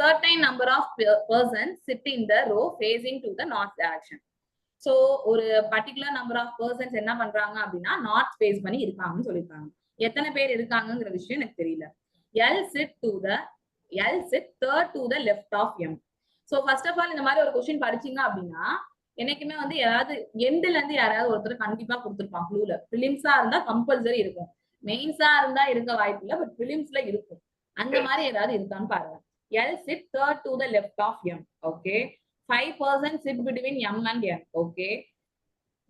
Certain number of persons sit in the row facing to the north direction. So ஒரு பர்டிகுலர் நம்பர் ஆஃப் பர்சன்ஸ் என்ன பண்றாங்க அப்படின்னா நார்த் ஃபேஸ் பண்ணி இருக்காங்கன்னு சொல்லியிருக்காங்க. எத்தனை பேர் இருக்காங்கிற விஷயம் எனக்கு தெரியல. L sit third to the left of M. So first of all இந்த மாதிரி ஒரு கொஸ்டின் படிச்சீங்க அப்படின்னா என்னைக்குமே வந்து யாராவது எண்ட்ல இருந்து யாராவது ஒருத்தர் கண்டிப்பா கொடுத்துருப்பாங்க க்ளூல. பிலிம்ஸா இருந்தா கம்பல்சரி இருக்கும், மெயின்ஸா இருந்தா இருக்க வாய்ப்பு இல்லை, பட் பிலிம்ஸ்ல இருக்கும். அந்த மாதிரி ஏதாவது இருக்கான்னு பாருங்க. L sit third to the left of M. Okay. 5% sit between M and N. Okay.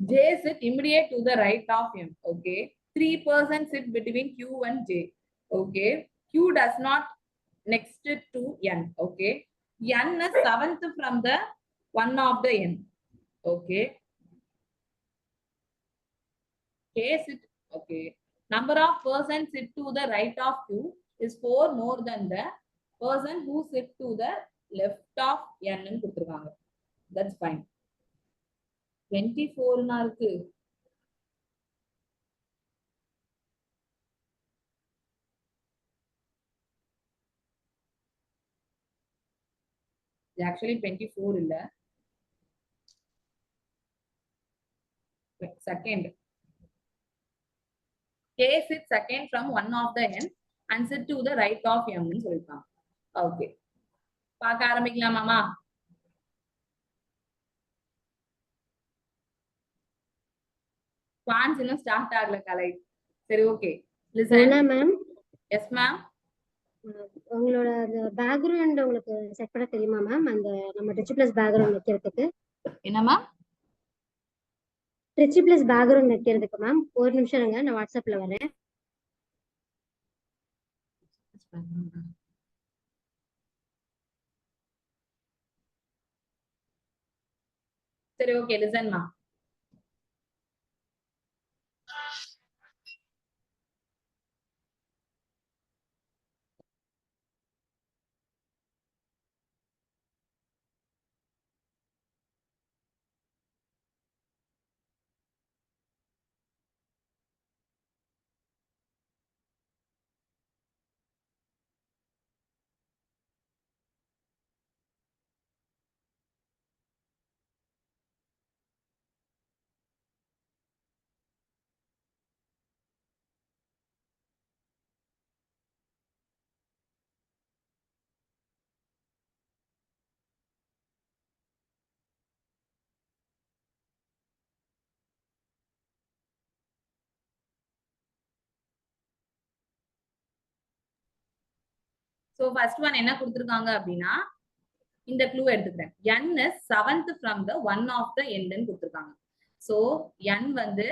J sit immediate to the right of M. Okay. 3% sit between Q and J. Okay. Q does not next to N. Okay. N is 7th from the one of the N. Okay. K sit, okay. Number of persons sit to the right of Q is 4 more than the person who sit to the left of N ன்னு கொடுத்திருக்காங்க. That's fine. 24 னா இருக்கு. Actually 24 இல்ல. Second. K sit second from one of the N and sit to the right of M ன்னு சொல்லிருக்காங்க. Okay. பார்க்க ஆரம்பிக்கலாமாமா? Quants இன்னும் start ஆகல கலை. சரி okay. Listen. Ma'am Yes ma'am. உங்களோட அந்த பேக்ரவுண்ட் உங்களுக்கு செட் பண்ண தெரியுமா மேம்? அந்த நம்ம ட்ரிச்சி பிளஸ் பேக்ரவுண்ட் வைக்கிறதுக்கு. என்ன மேம்? ட்ரிச்சி பிளஸ் பேக்ரவுண்ட் வைக்கிறதுக்கு மேம் ஒரு நிமிஷம் இருங்க, நான் வாட்ஸ்அப்ல வரேன். சரி ஓகே லிசன் மா. So first one என்ன கொடுத்திருக்காங்க அப்படின்னா இந்த க்ளூ எடுத்துக்கிறேன். N is 7th from the one of the end ன்னு கொடுத்திருக்காங்க. So N வந்து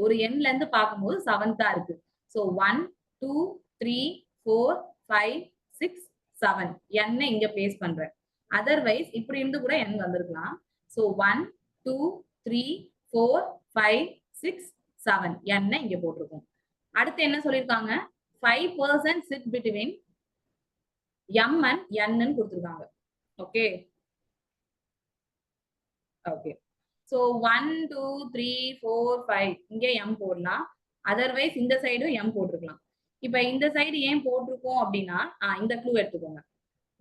ஒரு எண்ல இருந்து பார்க்கும்போது 7th இருக்கு. So 1 2 3 4 5 6 7 N இங்க பிளேஸ் பண்றேன். அதர்வைஸ் இப்படி இருந்து கூட N வந்திருக்கலாம். So 1 2 3 4 5 6 7 N இங்க போட்டிருக்கோம். அடுத்து என்ன சொல்லிருக்காங்க? 5% sit between M and N ன்னு கொடுத்திருக்காங்க. Okay okay. சோ 1 2 3 4 5 இங்க M போடலாம். அதர்வைஸ் இந்த சைடும் M போட்டுக்கலாம். இப்ப இந்த சைடு ஏன் போட்டிருக்கோம் அப்படின்னா இந்த க்ளூ எடுத்துக்கோங்க.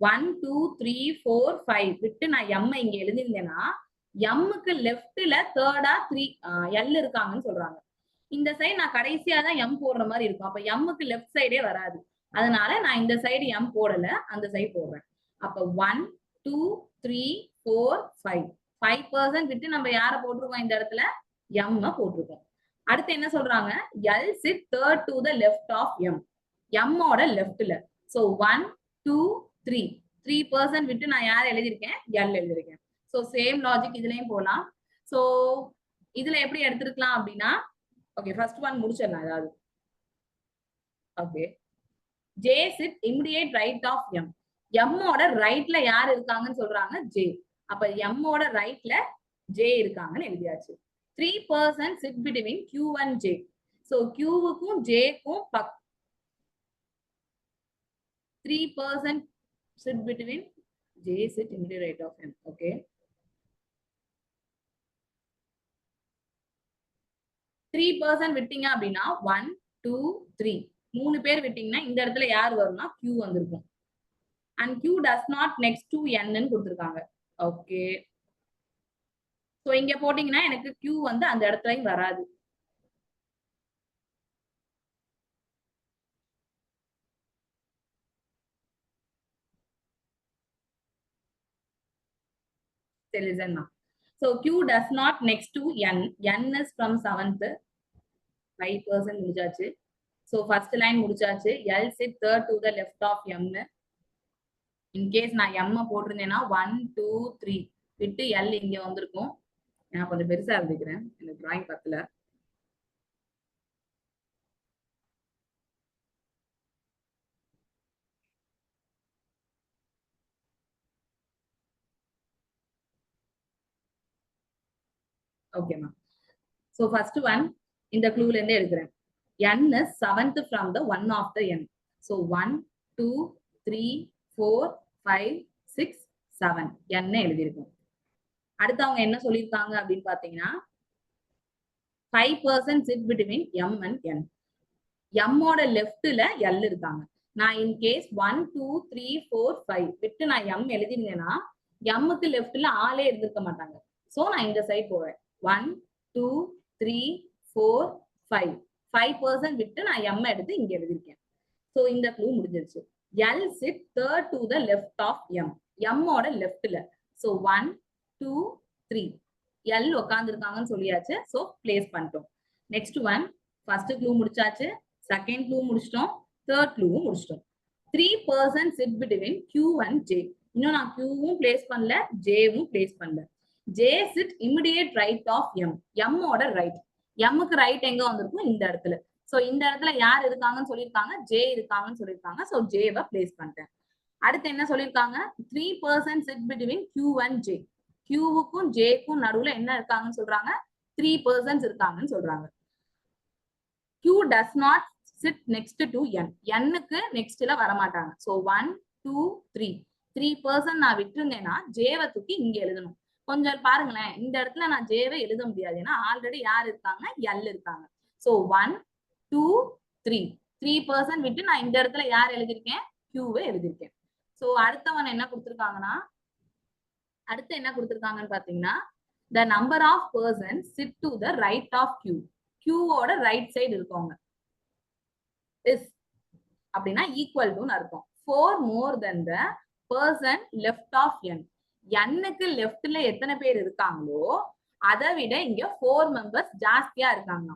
1 2 3 4 5 விட்டு நான் M இங்க எழுதிருந்தேன்னா M-க்கு லெஃப்ட்ல தேர்டா 3 L இருக்காங்கன்னு சொல்றாங்க. இந்த சைடு நான் கடைசியா தான் M போடுற மாதிரி இருக்கும். அப்ப M-க்கு லெஃப்ட் சைடே வராது. அதனால நான் இந்த சைடு M போடல, அந்த சைடு போடுறேன். அப்ப 1 2 3 4 5 5% விட்டு நம்ம யார போட்டுருக்கோம்? இந்த இடத்துல M போட்டுருக்கோம். அடுத்து என்ன சொல்றாங்க? L sit third to the left of M. M ஓட லெஃப்ட்ல. சோ 1 2 3 3% விட்டு நான் யார எழுதிருக்கேன்? L எழுதிருக்கேன். சோ சேம் லாஜிக் இதுலயும் போலாம். சோ இதுல எப்படி எடுத்துக்கலாம் அப்படின்னா ஓகே ஃபர்ஸ்ட் ஒன் முடிச்சிடலாம் ஏதாவது. Okay J sit immediate right of M. M ஓட ரைட்ல யார் இருக்காங்கன்னு சொல்றாங்க? J. அப்ப M ஓட ரைட்ல J இருக்காங்கன்னு எழுதியாச்சு. 3% sit between Q and J. So Q-க்கும் J-க்கும் 3% sit between J sit immediate right of M. Okay. 3% விட்டீங்க அப்படின்னா 1 2 3 3 பேர் விட்டீங்கன்னா இந்த இடத்துல யார் வரும்னா Q வந்திருக்கும். And Q does not next to N ன்னு கொடுத்திருக்காங்க. ஓகே சோ இங்க போட்டீங்கன்னா எனக்கு Q வந்து அந்த இடத்துலயும் வராது. Listen. So Q does not next to N. N is from 7th. 5% முடிச்சாச்சு. So first line முடிச்சாச்சு. L sit third to the left of M. In case நான் M போட்டிருந்தேன்னா 1 2 3 விட்டு L இங்க வந்திருக்கும். நான் கொஞ்சம் பெருசா எழுதிக்கிறேன். எனக்கு டிராயிங் பத்தல. Okay, ma'am. So first one, இந்த க்ளூல இருந்து எடுக்கிறேன். n is 7th from the one of the n. So 1 2 3 4 5 6 7 n எழுதியிருக்கும். அடுத்து அவங்க என்ன சொல்லியிருக்காங்க அப்படின்னு பாத்தீங்கன்னா 5% sit between m and n. m ஓட லெஃப்ட்ல l இருக்காங்க. நான் இன் கேஸ் 1 2 3 4 5 விட்டு நான் m எழுதினேன்னா m க்கு லெஃப்ட்ல ஆளே இருந்திருக்க மாட்டாங்க. சோ நான் இந்த சைடு போவேன். 1 2 3 4 5 5% விட்டு நான் m எடுத்து இங்க எழுதிருக்கேன். சோ இந்த க்ளூ முடிஞ்சிருச்சு. l sit third to the left of m. m ஓட லெஃப்ட்ல. சோ 1 2 3 l உட்கார்ந்திருக்காங்கன்னு சொல்லியாச்சு. சோ பிளேஸ் பண்ணிட்டோம். நெக்ஸ்ட் ஒன் ஃபர்ஸ்ட் க்ளூ முடிச்சாச்சு, செகண்ட் க்ளூ முடிச்சிட்டோம், தேர்ட் க்ளூவும் முடிச்சிட்டோம். 3% sit between q and j. இன்னும் நான் q-வும் பிளேஸ் பண்ணல, j-வும் பிளேஸ் பண்ணல. j sit immediate right of m. m ஓட ரைட். m-க்கு ரைட் எங்க வந்திருக்கும்? இந்த இடத்துல. சோ இந்த இடத்துல யார் இருக்காங்கன்னு சொல்லியிருக்காங்க? j இருக்காங்கன்னு சொல்லியிருக்காங்க. சோ j-வை பிளேஸ் பண்ணிட்டேன். அடுத்து என்ன சொல்லியிருக்காங்க? 3% sit between q and j. q-வுக்கும் j-க்கும் நடுவுல என்ன இருக்காங்கன்னு சொல்றாங்க? 3% இருக்காங்கன்னு சொல்றாங்க. q does not sit next to n. n-க்கு நெக்ஸ்ட்ல வர மாட்டாங்க. சோ 1 2 3 3% நான் விட்டுருந்தேன்னா j-வை தூக்கி இங்க எழுதணும். கொஞ்சம் பாருங்களேன், இந்த இடத்துல நான் j-வை எழுத முடியாது. ஏன்னா ஆல்ரெடி யார் இருக்காங்க? l இருக்காங்க. சோ 1 2 3 3% விட்டு நான் இந்த இடத்துல யார் எழுதிருக்கேன்? q-வை எழுதிருக்கேன். சோ அடுத்தவன் என்ன கொடுத்திருக்காங்கன்னா, அடுத்து என்ன கொடுத்திருக்காங்கன்னு பாத்தீங்கன்னா the number of persons sit to the right of q. q-ஓட ரைட் சைடு இருக்கவங்க is அப்படின்னா ஈக்குவல் டு அர்த்தம். 4 more than the person left of n. n-க்கு லெஃப்ட்ல எத்தனை பேர் இருக்காங்களோ அதை விட இங்க 4 மெம்பர்ஸ் ஜாஸ்தியா இருக்காங்க.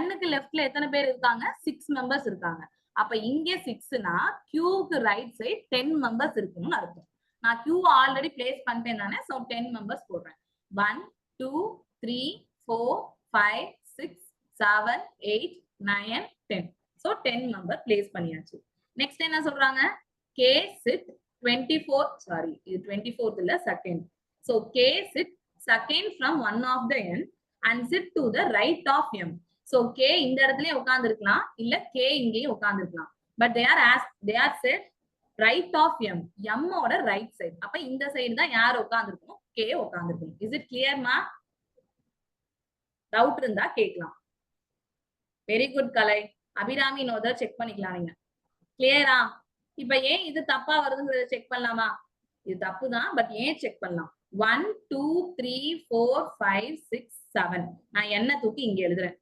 n-க்கு லெஃப்ட்ல எத்தனை பேர் இருக்காங்க? 6 மெம்பர்ஸ் இருக்காங்க. அப்ப இங்க 6னா q-க்கு ரைட் சைடு 10 மெம்பர்ஸ் இருக்குன்னு அர்த்தம். நான் q ஆல்ரெடி பிளேஸ் பண்ணிட்டேன் நானே. சோ 10 மெம்பர்ஸ் போடுறேன். 1 2 3 4 5 6 7 8 9 10. சோ 10 மெம்பர் பிளேஸ் பண்ணியாச்சு. நெக்ஸ்ட் என்ன சொல்றாங்க? k sit 24 சாரி இது 24th இல்ல second. So k sit second from one of the n and sit to the right of m. So k இந்த இடத்துலயே உட்கார்ந்திருக்கலாம், இல்ல k இங்கேயும் உட்கார்ந்திருக்கலாம். But they are set right of m. m ஓட right side. அப்ப இந்த சைடு தான் யார் உட்கார்ந்திருக்கணும்? k உட்கார்ந்திருக்கணும். இஸ் இட் கிளியர் மா? டவுட் இருந்தா கேட்கலாம். Very good Kalai. அபிராமி நோதர் செக் பண்ணிக்கலாம் நீங்க. கிளியரா? இப்ப ஏன் இது தப்பா வருதுங்கிறத செக் பண்ணலாமா? இது தப்பு தான், பட் ஏன் செக் பண்ணலாம்? 1 2 3 4 5 6 7 நான் என்ன தூக்கி இங்க எழுதுறேன்.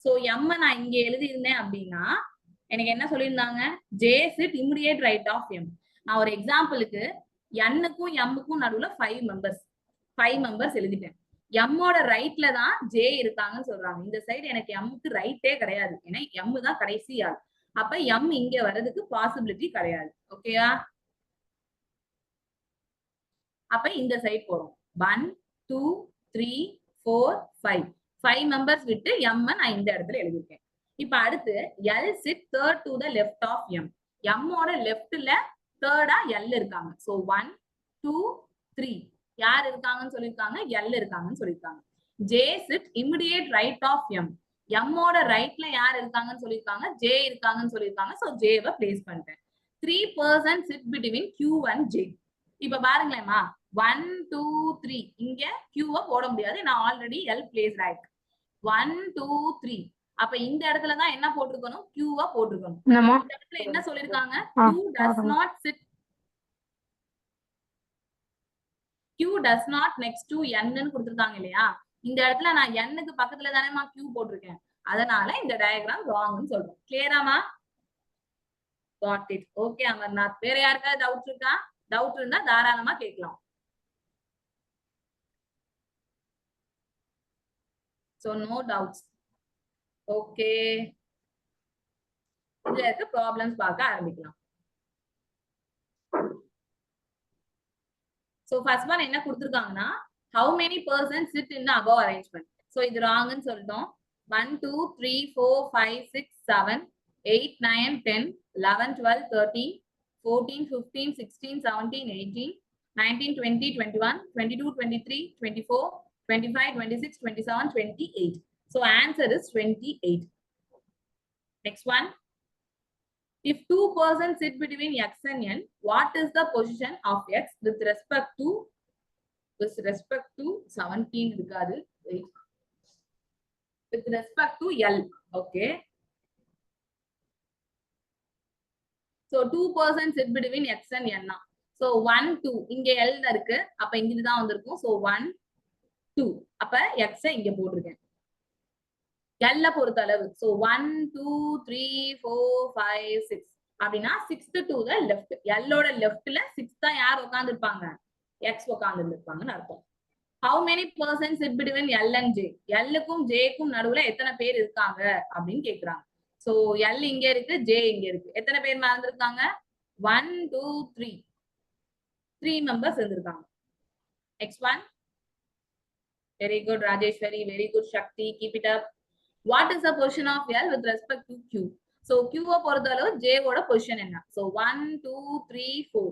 சோ m நான் இங்க எழுதி இருந்தேன் அப்படின்னா எனக்கு என்ன சொல்லியிருந்தாங்க? j sit immediate right of m. நான் ஒரு எக்ஸாம்பிளுக்கு n-க்கும் m-க்கும் நடுவுல 5 மெம்பர்ஸ் எழுதிட்டேன். m-ஓட ரைட்ல தான் j இருக்காங்கன்னு சொல்றாங்க. இந்த சைடு எனக்கு m-க்கு ரைட்டே கிடையாது. ஏன்னா m தான் கடைசி ஆள். அப்ப m இங்க வர்றதுக்கு பாசிபிலிட்டி கிடையாது. ஓகேயா? அப்ப இந்த சைடு போறோம். 1 2 3 4 5 5 மெம்பர்ஸ் விட்டு m நான் இந்த இடத்துல எழுதிருக்கேன். இப்ப அடுத்து l sit third to the left of m. m-ஓட லெஃப்ட்ல தேர்டா l இருக்காங்க. சோ 1 2 3 யார் இருக்காங்கன்னு சொல்லிருக்காங்க? l இருக்காங்கன்னு சொல்லிருக்காங்க. j sit immediate right of m. m-ஓட ரைட்ல யார் இருக்காங்கன்னு சொல்லிருக்காங்க? j இருக்காங்கன்னு சொல்லிருக்காங்க. சோ j-வை பிளேஸ் பண்ணிட்டேன். 3% sit between q and j. இப்ப பாருங்களேம்மா, 1 2 3 இங்க q-வை போட முடியாது. நான் ஆல்ரெடி l பிளேஸ் ரைட். 1 2 3 அப்ப இந்த இடத்துல தான் என்ன போட்டிருக்கணும்? q-வை போட்டிருக்கணும். இந்த இடத்துல என்ன சொல்லிருக்காங்க? q does not next to n ன்னு கொடுத்திருக்காங்க இல்லையா? இந்த இடத்துல நான் n-க்கு பக்கத்துல தானேமா q போட்டிருக்கேன். அதனால இந்த டயகிராம் ராங்னு சொல்றோம். கிளியராமா? Got it. ஓகே அமர்நாத். வேற யாருக்காவது டவுட் இருக்கா? டவுட் இருந்தா தாராளமா கேட்கலாம். So no doubts. ஓகே, இதுல இருக்க ப்ராப்ளம்ஸ் பார்க்க ஆரம்பிக்கலாம். So first one என்ன கொடுத்திருக்காங்கன்னா how many persons sit in the above arrangement. So இது wrongன்னு சொல்லிட்டோம். 1 2 3 4 5 6 7 8 9 10 11 12 13 14 15 16 17 18 19 20 21 22 23 24 25 26 27 28 So answer is 28. Next one. If two persons sit between x and n, what is the position of x with respect to 17 இருக்காது. With respect to L. Okay. So two persons sit between x and n. So 1 2 இங்க L இருக்கு, அப்ப இங்க தான் வந்திருக்கும். So 1 2, அப்ப x இங்க போட்டுருக்கேன். L பொறுத்த அளவு. So 1 2 3 4 5 6 அப்படின்னா 6th to the left. L ஓட leftல 6 தான் யார் உட்கார்ந்து இருப்பாங்க? x உட்கார்ந்து இருப்பாங்கன்னு அர்த்தம். How many persons sit between L and J? L க்கும் J க்கும் நடுவுல எத்தனை பேர் இருக்காங்க அப்படின்னு கேக்குறாங்க. So L இங்க இருக்கு, J இங்க இருக்கு. எத்தனை பேர் மறந்துருக்காங்க? 1 2 3. 3 members இருந்திருக்காங்க. Next one. Very good, Rajeshwari. Very good, Shakti. Keep it up. What is the position of L with respect to Q? So Q பொறுத்த அளவு J ஓட பொசிஷன் என்ன? So 1 2 3 4.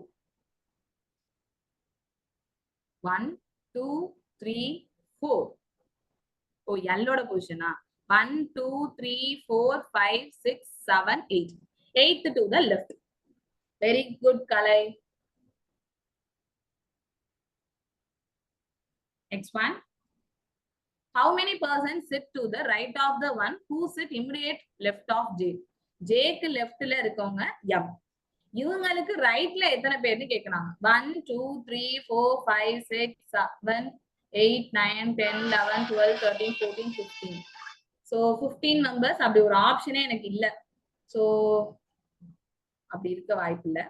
1 2 3 4. Oh, L ஓட பொசிஷனா? 1 2 3 4 5 6 7 8. 8th to the left. Very good, Kalai. Next one. How many persons sit to the right of the one who sit immediate left of J? J க்கு leftல இருக்கவங்க M. இவங்களுக்கு ரைட்ல எத்தனை பேர்னு கேக்குறாங்க. 1 2 3 4 5 6 7 8 9 10 11 12 13 14 15. So 15 members. அப்படி ஒரு ஆப்ஷனே எனக்கு இல்ல. So அப்படி இருக்க வாய்ப்பு இல்ல.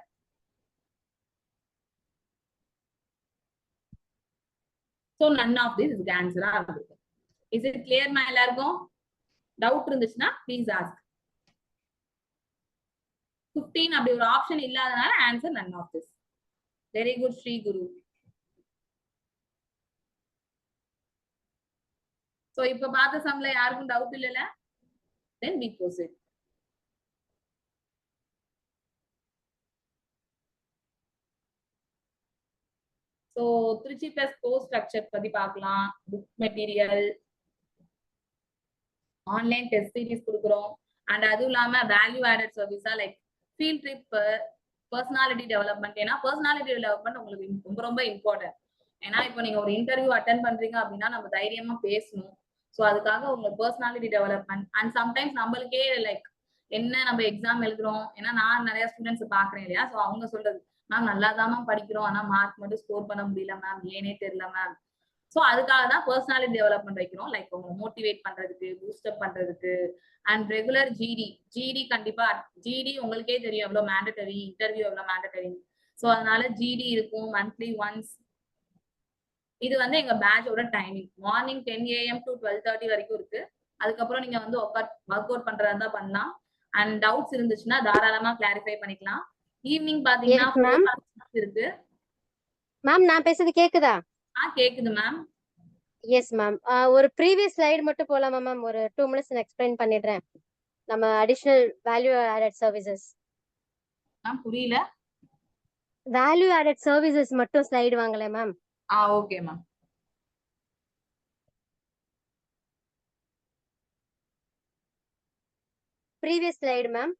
So none of this is the answer. Is it clear ma எல்லாருக்கும்? டவுட் இருந்துச்சுன்னா ப்ளீஸ் ஆஸ்க். 15 அப்படி ஒரு ஆப்ஷன் இல்லாதனால answer none of this. Very good, Sri Guru. So இப்ப பார்த்த சம்ல யாருக்கும் டவுட் இல்லல? Then we proceed. So Trichy plus course structure பத்தி பார்க்கலாம். Book material, online test series கொடுக்குறோம். அண்ட் அதுவும் இல்லாம வேல்யூ ஆடட் சர்வீஸா like field trip, personality development. ஏன்னா பர்சனாலிட்டி டெவலப்மெண்ட் உங்களுக்கு ரொம்ப ரொம்ப இம்பார்ட்டன்ட். ஏன்னா இப்போ நீங்க ஒரு இன்டர்வியூ அட்டன் பண்றீங்க அப்படின்னா நம்ம தைரியமா பேசணும். ஸோ அதுக்காக உங்களுக்கு பர்சனாலிட்டி டெவலப்மெண்ட் அண்ட் சம்டைம்ஸ் நம்மளுக்கே லைக் என்ன நம்ம எக்ஸாம் எழுதுறோம். ஏன்னா நான் நிறைய ஸ்டூடெண்ட்ஸ் பாக்குறேன் இல்லையா, ஸோ அவங்க சொல்றது மேம் நல்லாதான் மேம் படிக்கிறோம், ஆனா மார்க் மட்டும் ஸ்கோர் பண்ண முடியல மேம், ஏனே தெரியல மேம். ஸோ அதுக்காக தான் பர்சனாலிட்டி டெவலப்மெண்ட் வைக்கிறோம். லைக் உங்களை மோட்டிவேட் பண்றதுக்கு, பூஸ்டப் பண்றதுக்கு. அண்ட் ரெகுலர் ஜிடி கண்டிப்பா ஜிடி உங்களுக்கே தெரியும் எவ்வளவு மேண்டட்டரி, இன்டர்வியூ எவ்வளவு மேண்டட்டரி. ஸோ அதனால ஜிடி இருக்கும் மந்த்லி ஒன்ஸ். இது வந்து எங்க பேட்சோட டைமிங் மார்னிங் 10 AM to 12:30 வரைக்கும் இருக்கு. அதுக்கப்புறம் நீங்க வந்து ஒர்க் அவுட் பண்றதா இருந்தா பண்ணலாம். அண்ட் டவுட்ஸ் இருந்துச்சுன்னா தாராளமா கிளாரிஃபை பண்ணிக்கலாம். ஈவினிங் பாத்தீங்கன்னா இருக்கு. மேம் நான் பேசுறது கேக்குதா? கேக்குது மேம். Yes ma'am. ஒரு ப்ரீவியஸ் ஸ்லைடு மட்டும் போலாமா மேம்? ஒரு 2 minutes நான் எக்ஸ்பிளைன் பண்ணிடுறேன். நம்ம additional value added services. Ma'am புரியல. வேல்யூ ஆடட் சர்வீசஸ் மட்டும் ஸ்லைடு வாங்கல ma'am. Okay ma'am. Previous slide ma'am.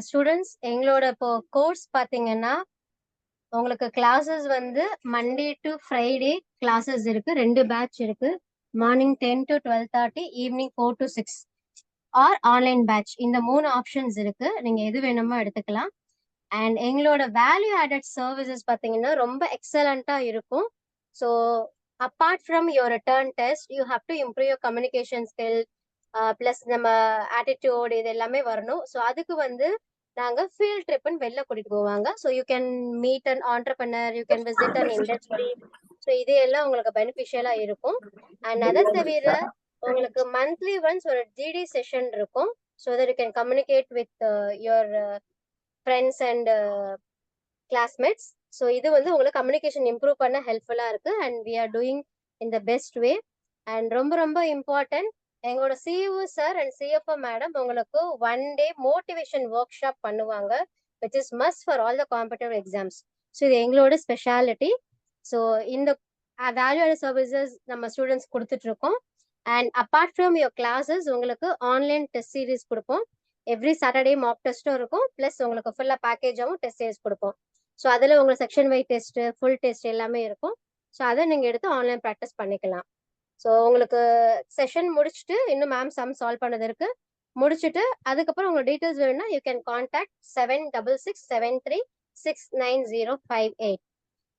Students எங்களோட இப்போ கோர்ஸ் பாத்தீங்கன்னா உங்களுக்கு கிளாஸஸ் வந்து மண்டே டு ஃப்ரைடே கிளாஸஸ் இருக்கு. 2 பேட்ச் இருக்கு. Morning 10 to 12:30, evening 4 to 6 or online batch. இந்த 3 ஆப்ஷன்ஸ் இருக்கு. நீங்க எது வேணுமோ எடுத்துக்கலாம். அண்ட் எங்களோட வேல்யூ ஆடட் சர்வீசஸ் பாத்தீங்கன்னா ரொம்ப எக்ஸலண்டா இருக்கும். So apart from your return test you have to improve your communication skill plus நம்ம ஆட்டிடியூட் இது எல்லாமே வரணும். ஸோ அதுக்கு வந்து நாங்க ஃபீல்ட் ட்ரிப்னு வெளில கூட்டிட்டு போவாங்க. So you can meet an entrepreneur, you can visit an industry. So இது எல்லாம் உங்களுக்கு பெனிஃபிஷியலா இருக்கும். அண்ட் அதை தவிர உங்களுக்கு மந்த்லி ஒன்ஸ் ஒரு ஜிடி செஷன் இருக்கும். So that you can communicate with your friends and classmates. So இது வந்து உங்களுக்கு கம்யூனிகேஷன் இம்ப்ரூவ் பண்ண ஹெல்ப்ஃபுல்லா இருக்கு. And we are doing in the best way. And ரொம்ப important, எங்களோட CEO sir and CFO madam உங்களுக்கு 1 day மோட்டிவேஷன் ஒர்க் ஷாப் பண்ணுவாங்க, which is must for all the competitive exams. So இது எங்களோட ஸ்பெஷாலிட்டி. ஸோ இந்த வேல்யூ ஆட் சர்வீசஸ் நம்ம students கொடுத்துட்டு இருக்கோம். And apart from your classes உங்களுக்கு ஆன்லைன் டெஸ்ட் சீரீஸ் கொடுப்போம். எவ்ரி சாட்டர்டே மாக் டெஸ்ட்டும் இருக்கும், ப்ளஸ் உங்களுக்கு ஃபுல்லாக பேக்கேஜாகவும் டெஸ்ட் சீரீஸ் கொடுப்போம். ஸோ அதில் உங்களுக்கு section wise test, full test எல்லாமே இருக்கும். ஸோ அதை நீங்கள் எடுத்து ஆன்லைன் ப்ராக்டிஸ் பண்ணிக்கலாம். ஸோ உங்களுக்கு செஷன் முடிச்சுட்டு இன்னும் மேம் சம் சால்வ் பண்ணது இருக்கு, முடிச்சுட்டு அதுக்கப்புறம் உங்களுக்கு டீட்டெயில்ஸ் வேணும்னா யூ கேன் கான்டாக்ட் 7667369058.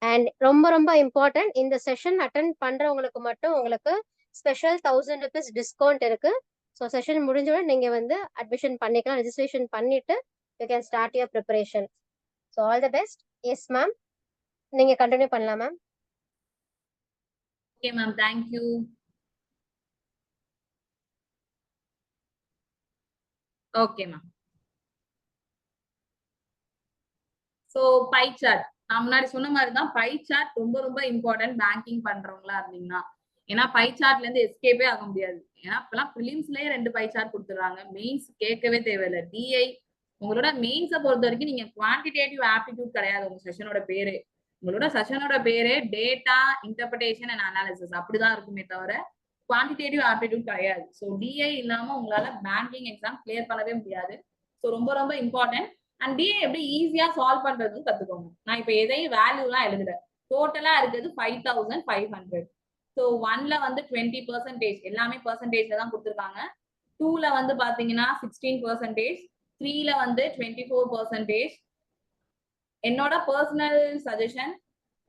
அண்ட் ரொம்ப இம்பார்ட்டன்ட், இந்த செஷன் அட்டென்ட் பண்றவங்களுக்கு மட்டும் உங்களுக்கு ஸ்பெஷல் 1000 rupees டிஸ்கவுண்ட் இருக்கு. ஸோ செஷன் முடிஞ்சோட நீங்க வந்து அட்மிஷன் பண்ணிக்கலாம், ரெஜிஸ்ட்ரேஷன் பண்ணிட்டு you can start your preparation. So all the best. Yes ma'am, நீங்க கண்டினியூ பண்ணலாம் ma'am. Okay ma'am, thank you. Okay ma'am. So pie chart நான் முன்னாடி சொன்ன மாதிரி தான், பை சார்ட் ரொம்ப இம்பார்ட்டன்ட் பேங்கிங் பண்றவங்களா இருந்தீங்கன்னா. ஏன்னா பை சார்ட்ல இருந்து எஸ்கேப்பே ஆக முடியாது. ஏன்னா இப்பெல்லாம் பிலிம்ஸ்லயே 2 பை சார்ட் கொடுத்துறாங்க, மெயின்ஸ் கேட்கவே தேவையில்லை. டிஐ உங்களோட மெயின்ஸை பொறுத்த வரைக்கும் நீங்க குவான்டிடேட்டிவ் ஆப்டிடியூட் கிடையாது உங்க செஷனோட பேரு. உங்களோட செஷனோட பேரு டேட்டா இன்டர்பிரேஷன் அண்ட் அனாலிசிஸ் அப்படிதான் இருக்குமே தவிர குவான்டிடேட்டிவ் ஆப்டிடியூட் கிடையாது. ஸோ டிஐ இல்லாம உங்களால பேங்கிங் எக்ஸாம் கிளியர் பண்ணவே முடியாது. ஸோ ரொம்ப இம்பார்ட்டன்ட். அண்ட் டிஐ எப்படி ஈஸியா சால்வ் பண்றதுன்னு கத்துக்கோங்க. நான் இப்ப எதையும் வேல்யூலாம் எழுதுல, டோட்டலா இருக்குது 5500. ஸோ 1ல வந்து 20%, எல்லாமே பர்சன்டேஜ்ல தான் கொடுத்துருக்காங்க. 2ல வந்து பாத்தீங்கன்னா 16%, 3ல வந்து 24%. என்னோட பர்சனல் சஜஷன்,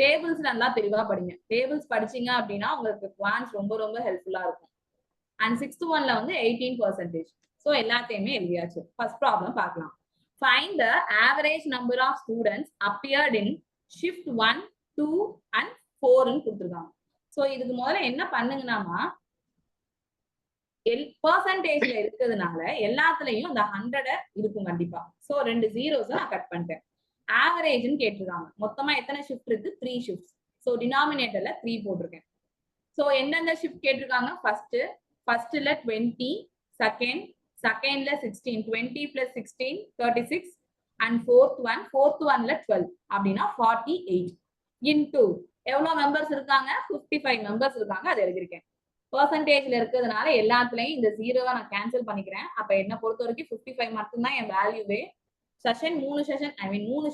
டேபிள்ஸ் நல்லா தெளிவா படிங்க. டேபிள்ஸ் படிச்சீங்க அப்படின்னா உங்களுக்கு குவான்ஸ் ரொம்ப ஹெல்ப்ஃபுல்லா இருக்கும். அண்ட் 6th ஒன்ல வந்து 18%. ஸோ எல்லாத்தையுமே எழுதியாச்சு. ஃபர்ஸ்ட் ப்ராப்ளம் பார்க்கலாம். Find the average number of students appeared in shift 1, 2 and 4 ன்னு கொடுத்துருக்காங்க. ஸோ இதுக்கு முதல்ல என்ன பண்ணுங்கன்னாமா, பர்சன்டேஜ்ல இருக்கிறதுனால எல்லாத்துலயும் இந்த 100 இருக்கும் கண்டிப்பா. ஸோ 2 zeros நான் கட் பண்ணிட்டேன். ஆவரேஜ்னு கேட்டிருக்காங்க. மொத்தமா எத்தனை ஷிஃப்ட் இருக்கு? 3 shifts. ஸோ டினாமினேட்டர்ல 3 போட்டிருக்கேன். ஸோ எந்தெந்த ஷிஃப்ட் கேட்டிருக்காங்க? ஃபர்ஸ்ட்ல 20, செகண்ட்ல 16, 20 plus 16 36, and fourth ஒன்ல 12 அப்படின்னா 48 into எவ்வளவு மெம்பர்ஸ் இருக்காங்க? 55 மெம்பர்ஸ் இருக்காங்க. அதை எழுதிருக்கேன். பெர்சன்டேஜ்ல இருக்கிறதுனால எல்லாத்துலயும் இந்த 0 நான் கேன்சல் பண்ணிக்கிறேன். அப்ப என்ன பொறுத்த வரைக்கும் 55 மட்டும்தான் என் வேல்யூவே. செஷன் 3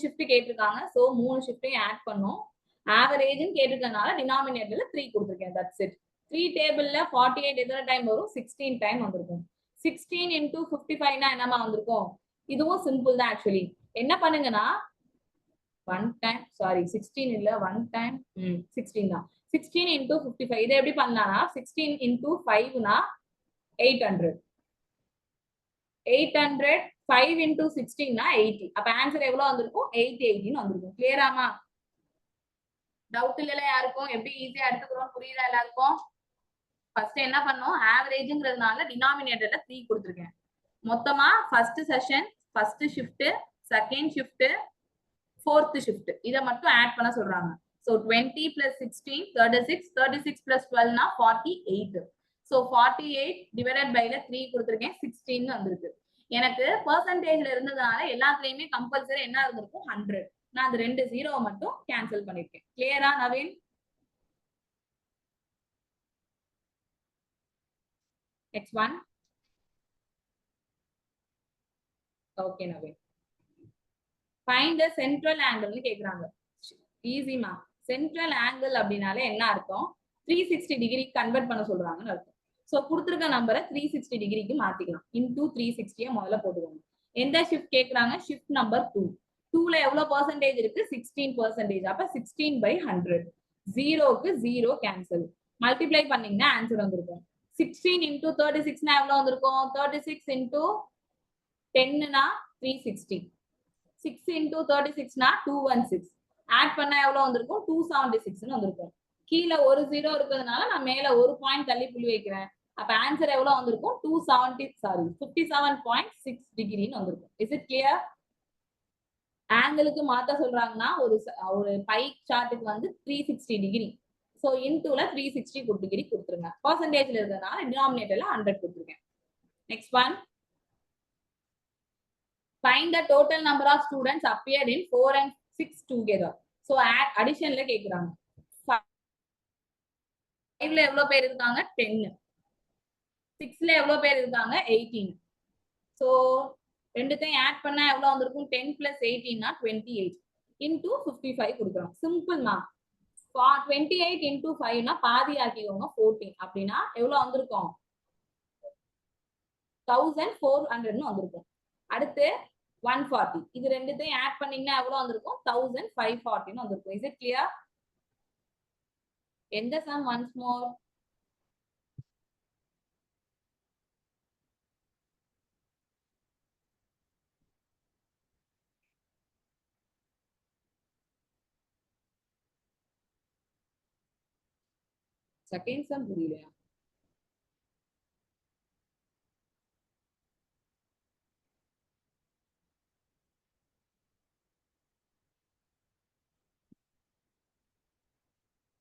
ஷிஃப்ட் கேட்டிருக்காங்க. ஸோ 3 ஷிஃப்டையும் ஆட் பண்ணும். ஆவரேஜ்னு கேட்டிருக்கனால டினாமினேட்டர்ல 3 கொடுத்துருக்கேன். That's it. 3 டேபிள்ல 48 எத்தனை டைம் வரும்? 16 டைம் வந்திருக்கும். 16 into 55 என்னமா வந்திருக்கும்? இதுவும் சிம்பிள் தான் ஆக்சுவலி. என்ன பண்ணுங்கன்னா 16 இல்ல 1 டைம் 16 தான். 16 into 55 இதை எப்படி பண்ணலாம்னா 16 into 5னா 800. 5 into 16னா 80. அப்ப ஆன்சர் எவ்வளவு வந்திருக்கும்? 880 வந்திருக்கும். கிளியராமா? டவுட் இல்லல யாருக்கும்? எப்படி ஈஸியா எடுத்துக்கிறோம் புரியுதா எல்லாருக்கும்? ஃபர்ஸ்ட் என்ன பண்ணோம்? ஆவரேஜ்ங்கிறதுனால டினாமினேட்டர்ல 3 கொடுத்துருக்கேன். மொத்தமா first session, first shift, second shift, fourth shift இதை மட்டும் ஆட் பண்ண சொல்றாங்க. ஸோ 20 plus 16 36, 36 plus 12னா 48. ஸோ 48 டிவைடட் பைல 3 கொடுத்துருக்கேன், 16 வந்திருக்கு. எனக்கு பெர்சன்டேஜ்ல இருந்ததுனால எல்லாத்துலயுமே கம்பல்சரி என்ன இருந்திருக்கும்? 100. நான் அந்த 2 0 மட்டும் கேன்சல் பண்ணிருக்கேன். கிளியரா Naveen? X1. Okay, Naveen. Find the central angle னு கேக்குறாங்க. ஈஸிமா. சென்ட்ரல் ஆங்கிள் அப்படினாலே என்ன அர்த்தம்? 360 டிகிரி கன்வெர்ட் பண்ண சொல்றாங்கன்னு அர்த்தம். சோ கொடுத்திருக்க நம்பரை 360 டிகிரிக்கு மாத்திக்கலாம். into 360 முதல்ல போட்டுக்கோங்க. எந்த ஷிஃப்ட் கேக்குறாங்க? Shift number 2. 2ல எவ்வளவு பெர்சன்டேஜ் இருக்கு? 16%. அப்ப 16/100. 0க்கு 0 கேன்சல். மல்டிப்ளை பண்ணீங்கன்னா ஆன்சர் வந்திருக்கும். 16 into 36னா எவ்வளவு வந்திருக்கும்? 36 into 10னா 360. 6 into 36னா 216. ஆட் பண்ணா எவ்வளவு வந்திருக்கும்? 276 வந்திருக்கும். கீழே ஒரு 0 இருக்கிறதுனால நான் மேல ஒரு பாயிண்ட் தள்ளி புள்ளி வைக்கிறேன். அப்ப ஆன்சர் எவ்வளவு வந்திருக்கும்? 57.6 டிகிரின்னு வந்திருக்கும். Is it clear? ஆங்கிளுக்கு மாத்த சொல்றாங்கன்னா ஒரு பை சார்ட்டுக்கு வந்து 360 டிகிரி. ஸோ இன்டூல 360 டிகிரி கொடுத்துருங்க. பர்சன்டேஜ்ல இருக்கிறதுனால டினாமினேட்டர்ல 100 கொடுத்துருக்கேன். Next one, find the total number of students appeared in 4 and 6 together. So add additionல கேக்குறாங்க. 5ல எவ்வளவு பேர் இருக்காங்க? 10. 6ல எவ்வளவு பேர் இருக்காங்க? 18. So ரெண்டுத்தையும் ஆட் பண்ணா எவ்வளவு வந்திருக்கும்? 10 plus 18 னா 28 into 55 கொடுக்குறோம். சிம்பிள் மா. 28 into 5 னா பாதி ஆக்கிக்கோங்க 14. அப்படின்னா எவ்வளவு வந்திருக்கும்? 1400 வந்திருக்கும். அடுத்து 140. இது ரெண்டுத்தையும் ஆட் பண்ணீங்கன்னா எவ்வளவு வந்திருக்கும்? 1540 வந்திருக்கும். Is it clear? எந்த sum once more? Second sum புரியலையா?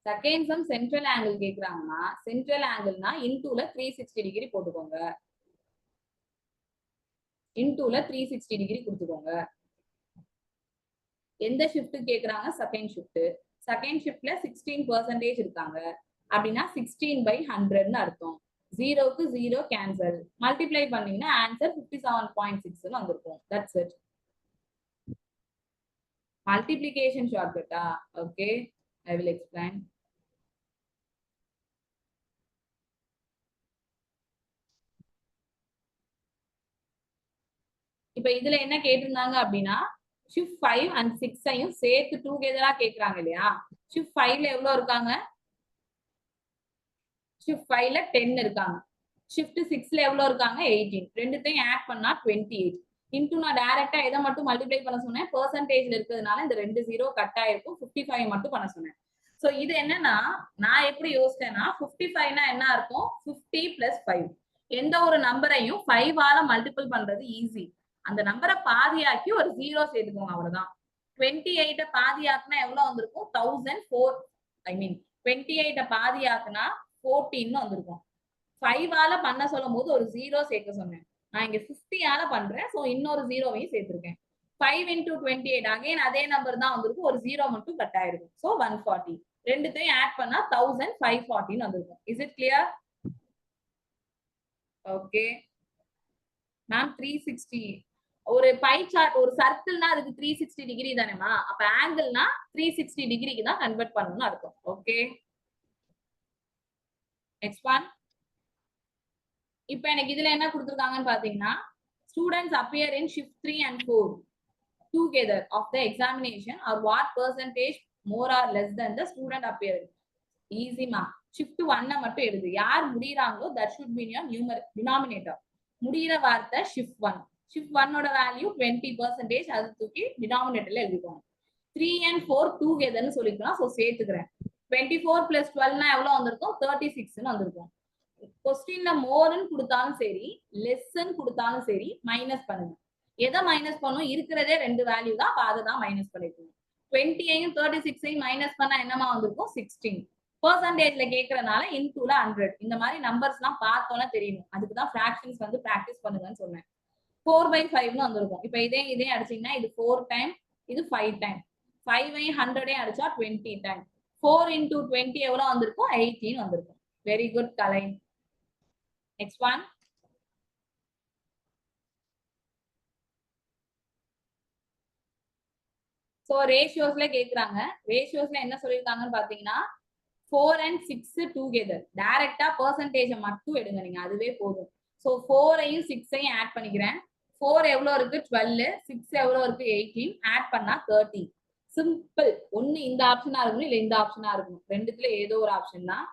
செகண்ட் சம் சென்ட்ரல் ஆங்கிள் கேக்குறாங்கன்னா, சென்ட்ரல் ஆங்கிள்னா இன்டூல 360 டிகிரி போட்டுக்கோங்க. இன்டூல 360 டிகிரி கொடுத்துக்கோங்க. எந்த ஷிஃப்ட் கேக்குறாங்க? Second shift. செகண்ட் ஷிஃப்ட்ல 16% இருக்காங்க. அப்படின்னா 16/100 அர்த்தம். 0க்கு 0 கேன்சல். மல்டிப்ளை பண்ணீங்கன்னா ஆன்சர் 57.6 வந்திருக்கும். That's it. மல்டிப்ளிகேஷன் ஷார்ட்கட்டா? Okay, I will explain. இப்ப இதுல என்ன கேட்டிருந்தாங்க அப்படின்னா, ஷிஃப்ட் 5 and 6 சேர்த்து டுகெதரா கேக்குறாங்க இல்லையா? ஷிஃப்ட் 5ல எவ்வளவு இருக்காங்க? ஷிஃப்ட் 5ல 10 இருக்காங்க. ஷிஃப்ட் 6ல எவ்வளவு இருக்காங்க? 18. ரெண்டுத்தையும் ஆட் பண்ணா 28. இன்டூ நான் டைரக்டா எதை மட்டும் மல்டிப்ளை பண்ண சொன்னேன்? பெர்சன்டேஜ்ல இருக்கிறதுனால இந்த 2 0 கட் ஆயிருக்கும். 55 மட்டும் பண்ண சொன்னேன். சோ இது என்னன்னா, நான் எப்படி யோசிச்சேன்னா 55னா என்ன அர்த்தம்? 50 plus 5. எந்த ஒரு நம்பரையும் 5 ஆல மல்டிபிள் பண்றது ஈஸி. அந்த நம்பரை பாதியாக்கி ஒரு 0 சேர்த்துக்கோங்க, அவ்வளவுதான். 28 பாதியாக்குனா எவ்வளவு வந்திருக்கும்? 1004. ஐ மீன் 28 பாதியாக்குனா 14 வந்திருக்கும். 5 ஆல பண்ண சொல்லும் போது ஒரு 0 சேர்க்க சொன்னேன். நான் இங்க 50 ஆல பண்றேன். சோ இன்னொரு 0வையும் சேர்த்திருக்கேன். 5 into 28 அகைன் அதே நம்பர் தான் வந்திருக்கும். ஒரு 0 மட்டும் கட் ஆயிருக்கும். சோ 140. ரெண்டுத்தையும் ஆட் பண்ணா 1540 வந்திருக்கும். Is it clear? Okay ma'am. 360 ஒரு பை சார்ட், ஒரு சர்க்கிள்னா அதுக்கு 360 டிகிரி தானேமா? அப்ப ஆங்கிள்னா 360 டிகிரிக்கு தான் கன்வெர்ட் பண்ணணும்னு அர்த்தம். Okay, next one. இப்போ எனக்கு இதுல என்ன கொடுத்திருக்காங்கன்னு பாத்தீங்கன்னா, students appear in shift 3 and 4 together of the examination or what percentage more or less than the student appearance. Easy ma. shift 1 மட்டும் எழுது. யார் முடியறாங்களோ that should be your denominator. முடியற வார்த்தை shift 1. shift 1 ஓட வேல்யூ 20%. அது தூக்கி டினாமினேட்டர்ல எழுதிக்கோங்க. 3 and 4 together னு சொல்லிக்கலாம். சோ சேர்த்துக்கிறேன். 24 plus 12 னா எவ்வளவு வந்திருக்கும்? 36 னு வந்திருக்கும். கொஸ்டின்ல மோர்ன்னு கொடுத்தாலும் சரி, லெஸ்ன்னு கொடுத்தாலும் சரி, மைனஸ் பண்ணுங்க. எதை மைனஸ் பண்ணும்? இருக்கிறதே 2 வேல்யூ தான். அப்ப அதை தான் மைனஸ் பண்ணிருக்கோம். 20ஐயும் 36ஐயும் மைனஸ் பண்ணா என்னமா வந்திருக்கும்? 16. பெர்சன்டேஜ்ல கேட்கறதுனால இன்டூல 100. இந்த மாதிரி நம்பர்ஸ் எல்லாம் பார்த்தோம்னா தெரியணும். அதுக்குதான் ஃபிராக்ஷன்ஸ் வந்து பிராக்டிஸ் பண்ணுங்கன்னு சொன்னேன். 4/5 வந்திருக்கும். இப்ப இதே அடிச்சீங்கன்னா இது 4 டைம், இது 5 டைம். 5ஐயும் 100ஐயும் அடிச்சா 20 டைம். 4 into 20 எவ்வளவு வந்திருக்கும்? 18 வந்திருக்கும். வெரி குட் கலை. Next one. So ratiosல கேக்குறாங்க. ரேஷியோஸ்ல என்ன சொல்லிருக்காங்கன்னு பாத்தீங்கன்னா 4 and 6 together. டைரக்டா பெர்சன்டேஜ் மட்டும் எடுங்க நீங்க, அதுவே போதும். சோ 4ஐயும் 6ஐயும் ஆட் பண்ணிக்கிறேன். 4 எவ்வளவு இருக்கு? 12. 6 எவ்வளவு இருக்கு? 18. ஆட் பண்ணா 30. சிம்பிள். ஒன்னு இந்த ஆப்ஷனா இருக்கணும், இல்ல இந்த ஆப்ஷனா இருக்கணும். ரெண்டுத்துல ஏதோ ஒரு ஆப்ஷன் தான்.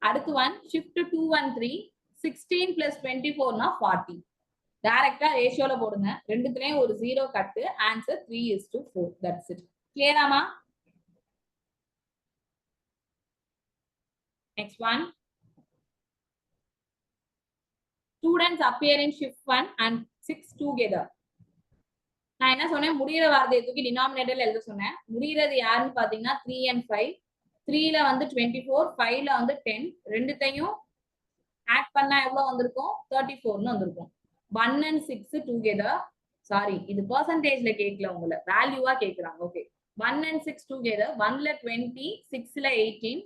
அடுத்து ஒன் ஷிஃப்ட் 2 and 3. 16 plus 24 னா 40. டைரக்டா ரேஷியோல போடுங்க. ரெண்டுத்துலயும் ஒரு 0 கட்டு. ஆன்சர் 3:4. That's it. கிளியராமா? Next one. Students appear in shift 1 and 6 together. நான் என்ன சொன்னேன்? முடிகிற வார்த்தையை தூக்கி டினாமினேட்டர்ல எழுத சொன்னேன். முடிகிறது யாருன்னு பாத்தீங்கன்னா 3 and 5. 3ல வந்து 24, 5ல வந்து 10, ரெண்டுத்தையும் ஆட் பண்ணா எவ்வளவு வந்திருக்கும் 34ன்னு வந்திருக்கும். 1 and 6 டுகெதர், சாரி இது பெர்சன்டேஜ்ல கேட்கல, உங்களை வேல்யூவா கேக்குறாங்க. ஓகே, 1 and 6 டுகெதர், 1ல 20, 6ல 18,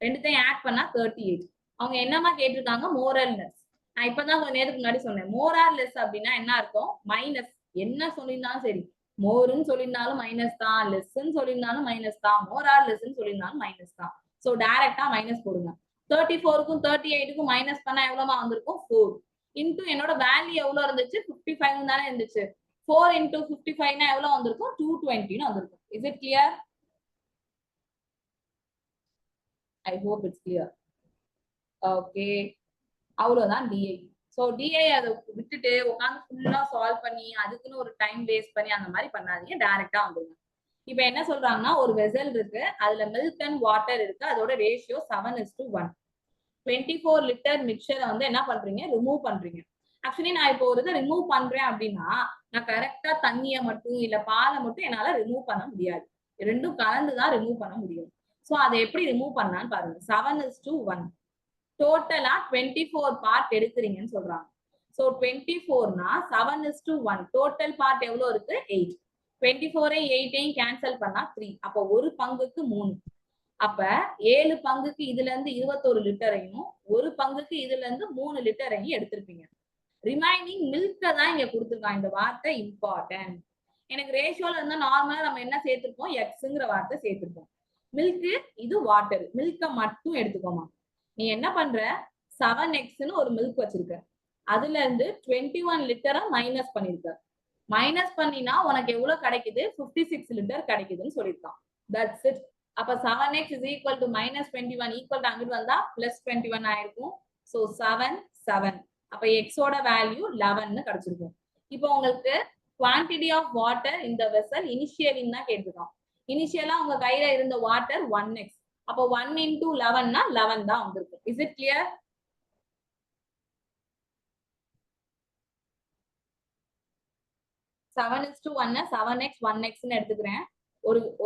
ரெண்டுத்தையும் ஆட் பண்ணா 38. அவங்க என்னமா கேட்டிருக்காங்க, மோரல்னஸ். நான் இப்பதான் கொஞ்ச நேரத்துக்கு முன்னாடி சொன்னேன், மோரார்லெஸ் அப்படின்னா என்ன அர்த்தம், மைனஸ். என்ன சொல்லியிருந்தாலும் சரி, மோர்ன்னு சொல்லியிருந்தாலும் மைனஸ் தான், லெஸ்ன்னு சொல்லியிருந்தாலும் மைனஸ் தான், மோரார் லெஸ்ன்னு சொல்லியிருந்தாலும் மைனஸ் தான். ஸோ டைரக்டா மைனஸ் போடுங்க. 34க்கும் 38க்கும் மைனஸ் பண்ணா எவ்வளவுமா வந்திருக்கும் 4 இன்டூ என்னோட வேல்யூ எவ்வளவு இருந்துச்சு 55 தானே இருந்துச்சு. 4 into 55 னா எவ்வளவு வந்திருக்கும் 220ன்னு வந்திருக்கும். Is it clear? I hope it's clear. Okay, அவ்வளவுதான் டிஐ. ஸோ டிஐ அதை விட்டுட்டு உட்காந்து ஃபுல்லா சால்வ் பண்ணி அதுக்குன்னு ஒரு டைம் வேஸ்ட் பண்ணி அந்த மாதிரி பண்ணாதீங்க, டைரக்டா வந்துருங்க. இப்ப என்ன சொல்றாங்கன்னா, ஒரு வெசல் இருக்கு, அதுல மில்க் அண்ட் வாட்டர் இருக்கு, அதோட ரேஷியோ 7:1. 24 லிட்டர் மிக்சரை வந்து என்ன பண்றீங்க, ரிமூவ் பண்றீங்க. ஆக்சுவலி நான் இப்போ ஒரு இதை ரிமூவ் பண்றேன் அப்படின்னா, நான் கரெக்டா தண்ணியை மட்டும் இல்ல பாலை மட்டும் என்னால ரிமூவ் பண்ண முடியாது, ரெண்டும் கலந்துதான் ரிமூவ் பண்ண முடியும். ஸோ அதை எப்படி ரிமூவ் பண்ணலான்னு பாருங்க. 7:1 டோட்டலா 24 பார்ட் எடுக்கிறீங்கன்னு சொல்றாங்க. ஸோ 24னா 7:1 டோட்டல் பார்ட் எவ்வளவு இருக்கு 8. 24 8ஐயும் கேன்சல் பண்ணா 3, அப்ப ஒரு பங்குக்கு 3. அப்ப 7 பங்குக்கு இதுல இருந்து 21 லிட்டரையும் ஒரு பங்குக்கு இதுல இருந்து 3 லிட்டரையும் எடுத்திருப்பீங்க. ரிமைனிங் மில்க தான் இங்க கொடுத்துருக்காங்க. இந்த வார்த்தை இம்பார்ட்டன்ட். எனக்கு ரேஷியோல இருந்தா நார்மலா நம்ம என்ன சேர்த்திருப்போம், எக்ஸ்ங்கிற வார்த்தை சேர்த்திருப்போம். மில்க் இது வாட்டர், மில்க மட்டும் எடுத்துக்கோமா. நீ என்ன பண்ற, 7x ஒரு மில்க் வச்சிருக்க, அதுல இருந்து 21 லிட்டரை மைனஸ் பண்ணிருக்க. மைனஸ் பண்ணினா உனக்கு எவ்வளவு கிடைக்குது, 56 லிட்டர் கிடைக்குதுன்னு சொல்லியிருக்கான். That's it. அப்ப 7x is equal to minus 21 equal to அங்கிட்டு வந்தா plus 21 ஆயிருக்கும். ஸோ 7 7. அப்ப எக்ஸோட வேல்யூ 11ன்னு கிடைச்சிருக்கும். இப்போ உங்களுக்கு குவான்டிட்டி ஆஃப் வாட்டர் இந்த வெசல் இனிஷியலிங் தான் கேட்டிருக்கான். இனிஷியலா உங்க கையில இருந்த வாட்டர் 1x. அப்போ 1 into 11னா 11 தான் வந்திருக்கும். Is it clear? Seven is to 7x 1xன்னு எடுத்துக்கிறேன்.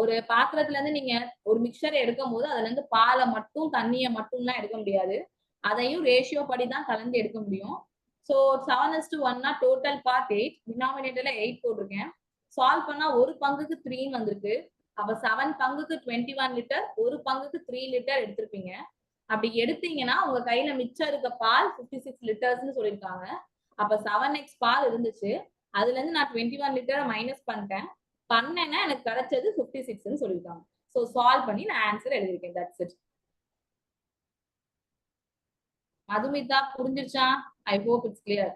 ஒரு பாத்திரத்துல இருந்து நீங்க ஒரு மிக்சர் எடுக்கும் போது அதுல இருந்து பாலை மட்டும் தண்ணியை மட்டும்லாம் எடுக்க முடியாது, அதையும் ரேஷியோ படி தான் கலந்து எடுக்க முடியும். ஸோ 7:1னா டோட்டல் பார்ட் 8, டினாமினேட்டர்ல 8 போட்டிருக்கேன். சால்வ் பண்ணா ஒரு பங்குக்கு 3 வந்திருக்கு. அப்ப 7 பங்குக்கு 21 லிட்டர், ஒரு பங்குக்கு 3 லிட்டர் எடுத்திருப்பீங்க. அப்படி எடுத்தீங்கன்னா உங்க கையில மிச்சம் இருக்க பால் 56 லிட்டர்ஸ்ன்னு சொல்லியிருக்காங்க. அப்ப 7x பால் இருந்துச்சு, அதுல இருந்து நான் 21 லிட்டரை மைனஸ் பண்ணிட்டேன். பண்ணேன்னா எனக்கு கிடைச்சது 56ன்னு சொல்லியிருக்காங்க. ஸோ சால்வ் பண்ணி நான் ஆன்சர் எழுதியிருக்கேன். That's it. மதுமிதா புரிஞ்சிருச்சா? I hope it's clear.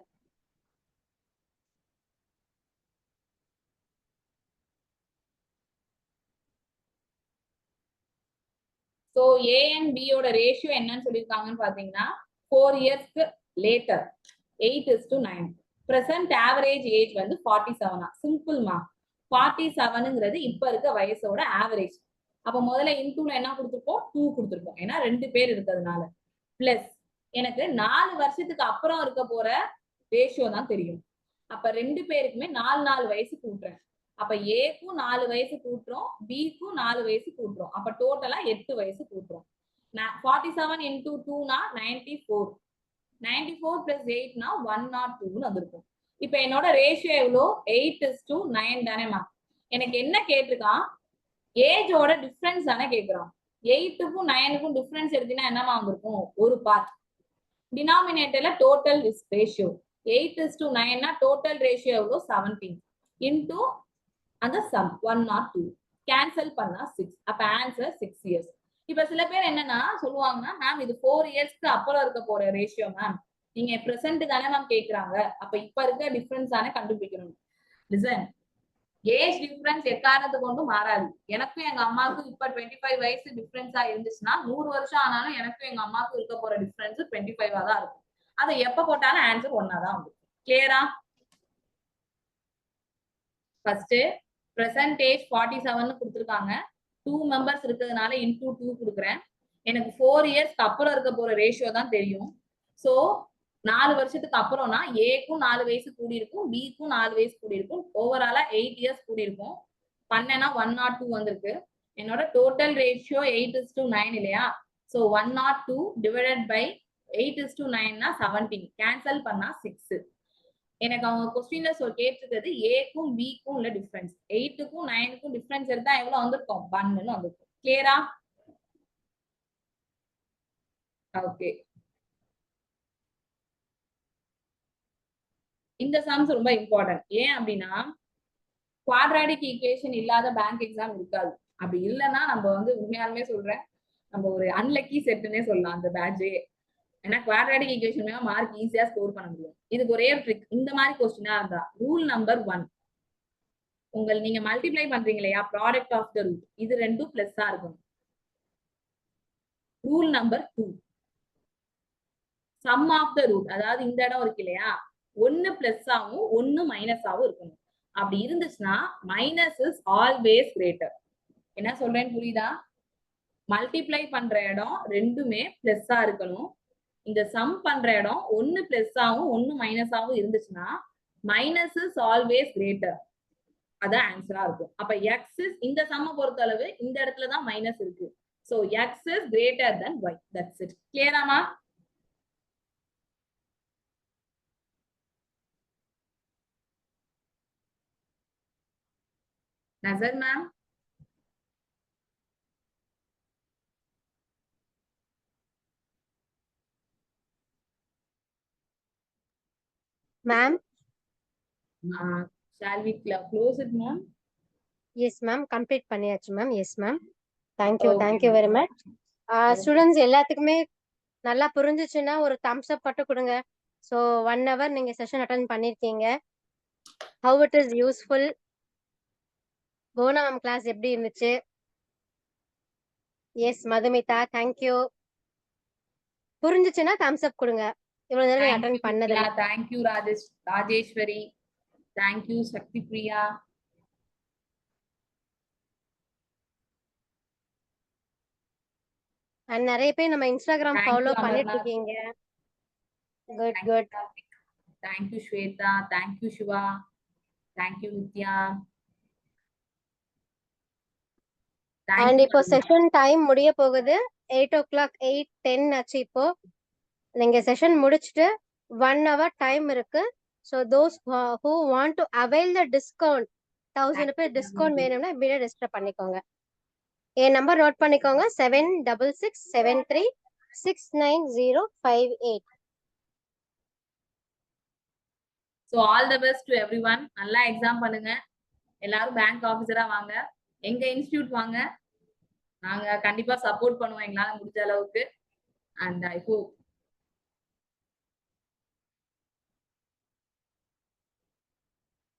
So A and பியோட ரேஷியோ என்னன்னு சொல்லியிருக்காங்கன்னு பாத்தீங்கன்னா 4 இயர்ஸ்க்கு லேட்டர் 8:9. பிரசன்ட் ஆவரேஜ் ஏஜ் வந்து 47. சிம்பிள்மா, 47ங்கிறது இப்ப இருக்க வயசோட ஆவரேஜ். அப்ப முதல்ல இன்டூல என்ன கொடுத்துருப்போம், 2 கொடுத்துருப்போம், ஏன்னா 2 பேர் இருக்கிறதுனால. பிளஸ் எனக்கு 4 வருஷத்துக்கு அப்புறம் இருக்க போற ரேஷியோ தான் தெரியும். அப்ப 2 பேருக்குமே 4 வயசு கூட்டுறேன். அப்ப ஏக்கும் 4 வயசு கூட்டுறோம், பிக்கும் 4 வயசு கூட்டுறோம். அப்ப டோட்டலா 8 வயசு கூட்டுறோம். 47 into 2னா 94. 94 plus 8னா 102ன்னு வந்திருக்கும். இப்ப என்னோட ரேஷியோ எவ்வளோ, 8:9 தானேமா. எனக்கு என்ன கேட்டிருக்கான், ஏஜோட டிஃபரன்ஸ் தானே கேட்கிறான். 8க்கும் 9க்கும் டிஃபரன்ஸ் எடுத்தீங்கன்னா என்னமா வந்திருக்கும், ஒரு பார்ட். டினாமினேட்டர்ல டோட்டல் ரேஷியோ 8:9னா டோட்டல் ரேஷியோ எவ்வளோ 17 இன்டூ அந்த சம் 102 கேன்சல் பண்ணா 6. அப்ப ஆன்சர் 6 இயர்ஸ். இப்ப சில பேர் என்னன்னா சொல்லுவாங்கன்னா, மேம் இது 4 இயர்ஸ்க்கு அப்புறம் இருக்க போற ரேஷியோ மேம், நீங்க பிரசன்ட் தானே மேம் கேக்குறாங்க, அப்ப இப்ப இருக்க டிஃபரன்ஸ் தானே கண்டுபிடிக்கணும். லிசன், ஏஜ் டிஃபரன்ஸ் எக்காரணத்து கொண்டும் மாறாது. எனக்கும் எங்க அம்மாவுக்கும் இப்ப 25 வயசு டிஃபரன்ஸா இருந்துச்சுன்னா 100 வருஷம் ஆனாலும் எனக்கும் எங்க அம்மாவுக்கும் இருக்க போற டிஃபரன்ஸ் 25 தான் இருக்கும். அதை எப்ப போட்டாலும் ஆன்சர் ஒன்னாதான் வரும். கிளியரா? ஃபர்ஸ்ட் பிரசன்டேஜ் 47 கொடுத்துருக்காங்க. 2 மெம்பர்ஸ் இருக்கிறதுனால இன்டூ 2 கொடுக்குறேன். எனக்கு 4 இயர்ஸ்க்கு அப்புறம் இருக்க போற ரேஷியோ தான் தெரியும். ஸோ 4 வருஷத்துக்கு அப்புறம்னா ஏக்கும் 4 வயசு கூடி இருக்கும், பிக்கும் 4 வயசு கூடி இருக்கும். ஓவராலா 8 இயர்ஸ் கூடி இருக்கும். பண்ணேன்னா 102 வந்திருக்கு. என்னோட டோட்டல் ரேஷியோ 8:9 இல்லையா? ஸோ 102 டிவைடட் பை 8:9னா 17. கேன்சல் பண்ணா 6. எனக்கு அவங்க கொஸ்டின்ல கேட்டிருக்கிறது ஏக்கும் பிக்கும் உள்ள டிஃபரன்ஸ். 8க்கும் 9க்கும் டிஃபரன்ஸ் எடுத்தா எவ்வளவு வந்திருக்கும்? 1ன்னு வந்திருக்கும். கிளியரா? ஓகே. இந்த சம்ஸ் ரொம்ப இம்பார்ட்டன்ட். ஏன் அப்படின்னா குவாட்ராட்டிக் ஈக்குவேஷன் இல்லாத பேங்க் எக்ஸாம் இருக்காது. அப்படி இல்லைன்னா நம்ம வந்து உண்மையாலுமே சொல்றேன், நம்ம ஒரு அன்லக்கி செட்டுன்னே சொல்லலாம் அந்த பேட்சே. ஏன்னா குவாட்ராட்டிக் ஈக்குவேஷன் மார்க் ஈஸியா ஸ்கோர் பண்ண முடியும். இதுக்கு ஒரே ட்ரிக். இந்த மாதிரி கொஸ்டினா இருந்தா ரூல் நம்பர் 1, நீங்க மல்டிப்ளை பண்றீங்க இல்லையா, ப்ராடக்ட் ஆஃப் த ரூட், இது ரெண்டும் பிளஸ்ஸா இருக்கும். Rule number 2, sum of the root, அதாவது இந்த இடம் இருக்கு இல்லையா, 1 பிளஸ் ஆகும் 1 மைனஸ் ஆகும் இருக்கணும். அப்படி இருந்துச்சுன்னா மைனஸ் இஸ் ஆல்வேஸ் கிரேட்டர். என்ன சொல்றேன்னு புரியுதா? மல்டிப்ளை பண்ற இடம் ரெண்டுமே பிளஸ்ஸா இருக்கணும். இந்த சம் பண்ற இடம் 1 பிளஸ் ஆகும் 1 மைனஸ் ஆகும் இருந்துச்சுன்னா மைனஸ் இஸ் ஆல்வேஸ் கிரேட்டர். அதான் ஆன்சரா இருக்கும். அப்ப எக்ஸ் இஸ், இந்த சம்ம பொறுத்த அளவு இந்த இடத்துல தான் மைனஸ் இருக்கு. So x is greater than y. That's it. கிளியராமா? Nazar ma'am, ma'am shall we close it ma'am? Yes ma'am, complete பண்ணியாச்சு மேம். Yes ma'am, thank you. Okay. Thank you very much. Students எல்லாத்துக்குமே நல்லா புரிஞ்சுச்சுன்னா ஒரு தம்ஸ் அப் பட்டு கொடுங்க. ஸோ 1 hour நீங்க செஷன் அட்டன் பண்ணிருக்கீங்க. How it is useful? போனா மேம் கிளாஸ் எப்படி இருந்துச்சு? Yes Madhumitha, thank you. புரிஞ்சுச்சுன்னா தம்ஸ் அப் கொடுங்க. இவ்வளவு நேரம் நீங்க அட்டன் பண்ணது. Thank you Rajeshwari, thank you Shakti Priya. And நிறைய பேர் நம்ம இன்ஸ்டாகிராம் ஃபாலோ பண்ணிட்டு இருக்கீங்க. Good good. Thank you Shweta, thank you Shiva, thank you Nithya. And இப்போ செஷன் டைம் முடிய போகுது. 8 o'clock 8:10 ஆச்சு. இப்போ நீங்க செஷன் முடிச்சுட்டு 1 hour டைம் இருக்கு. So those who want to avail the discount, 1000 rupees discount வேணும்னா இமீடியட் ரெஜிஸ்டர் பண்ணிக்கோங்க. என் நம்பர் நோட் பண்ணிக்கோங்க, 7667369058. So all the best to everyone. நல்லா எக்ஸாம் பண்ணுங்க. எல்லாரும் பேங்க் ஆபீசரா வாங்க. எங்க இன்ஸ்டிடியூட் வாங்க. நாங்க கண்டிப்பா சப்போர்ட் பண்ணுவோம் எங்களால முடிஞ்ச அளவுக்கு. And I hope.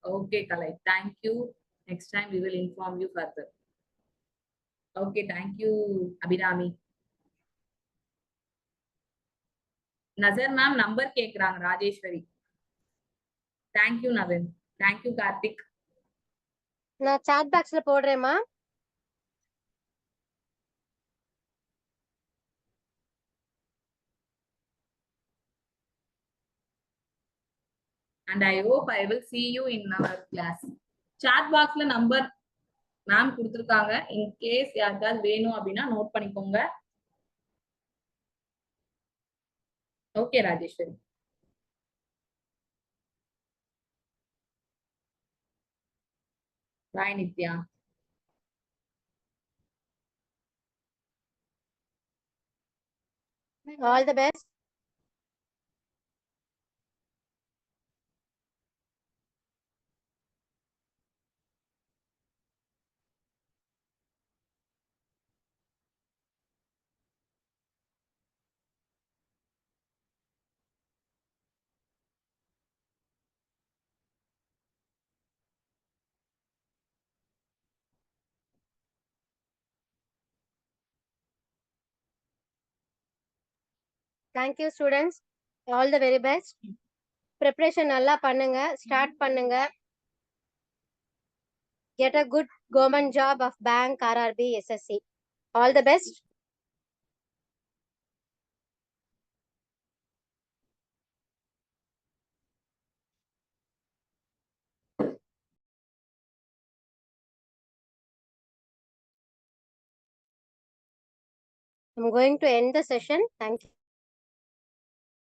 Okay, Kalai. Thank you. Next time we will inform you further. Okay, thank you, Abhirami. Nasar ma'am number கேக்குறாங்க Rajeswari. Thank you Naveen. Thank you Karthik. நான் சாட் பாக்ஸ்ல போடுறேன்மா. And I hope I will see you in our class. Chat boxல number ma'am கொடுத்திருக்காங்க. In case யாருக்காவது வேணும் அப்படின்னா note பண்ணிக்கோங்க. Okay Rajeshwari. Bye Nithya. All the best. Thank you students. All the very best. Preparation நல்லா பண்ணுங்க, ஸ்டார்ட் பண்ணுங்க. Get a good government job of bank, RRB, SSC. All the best. I'm going to end the session. Thank you.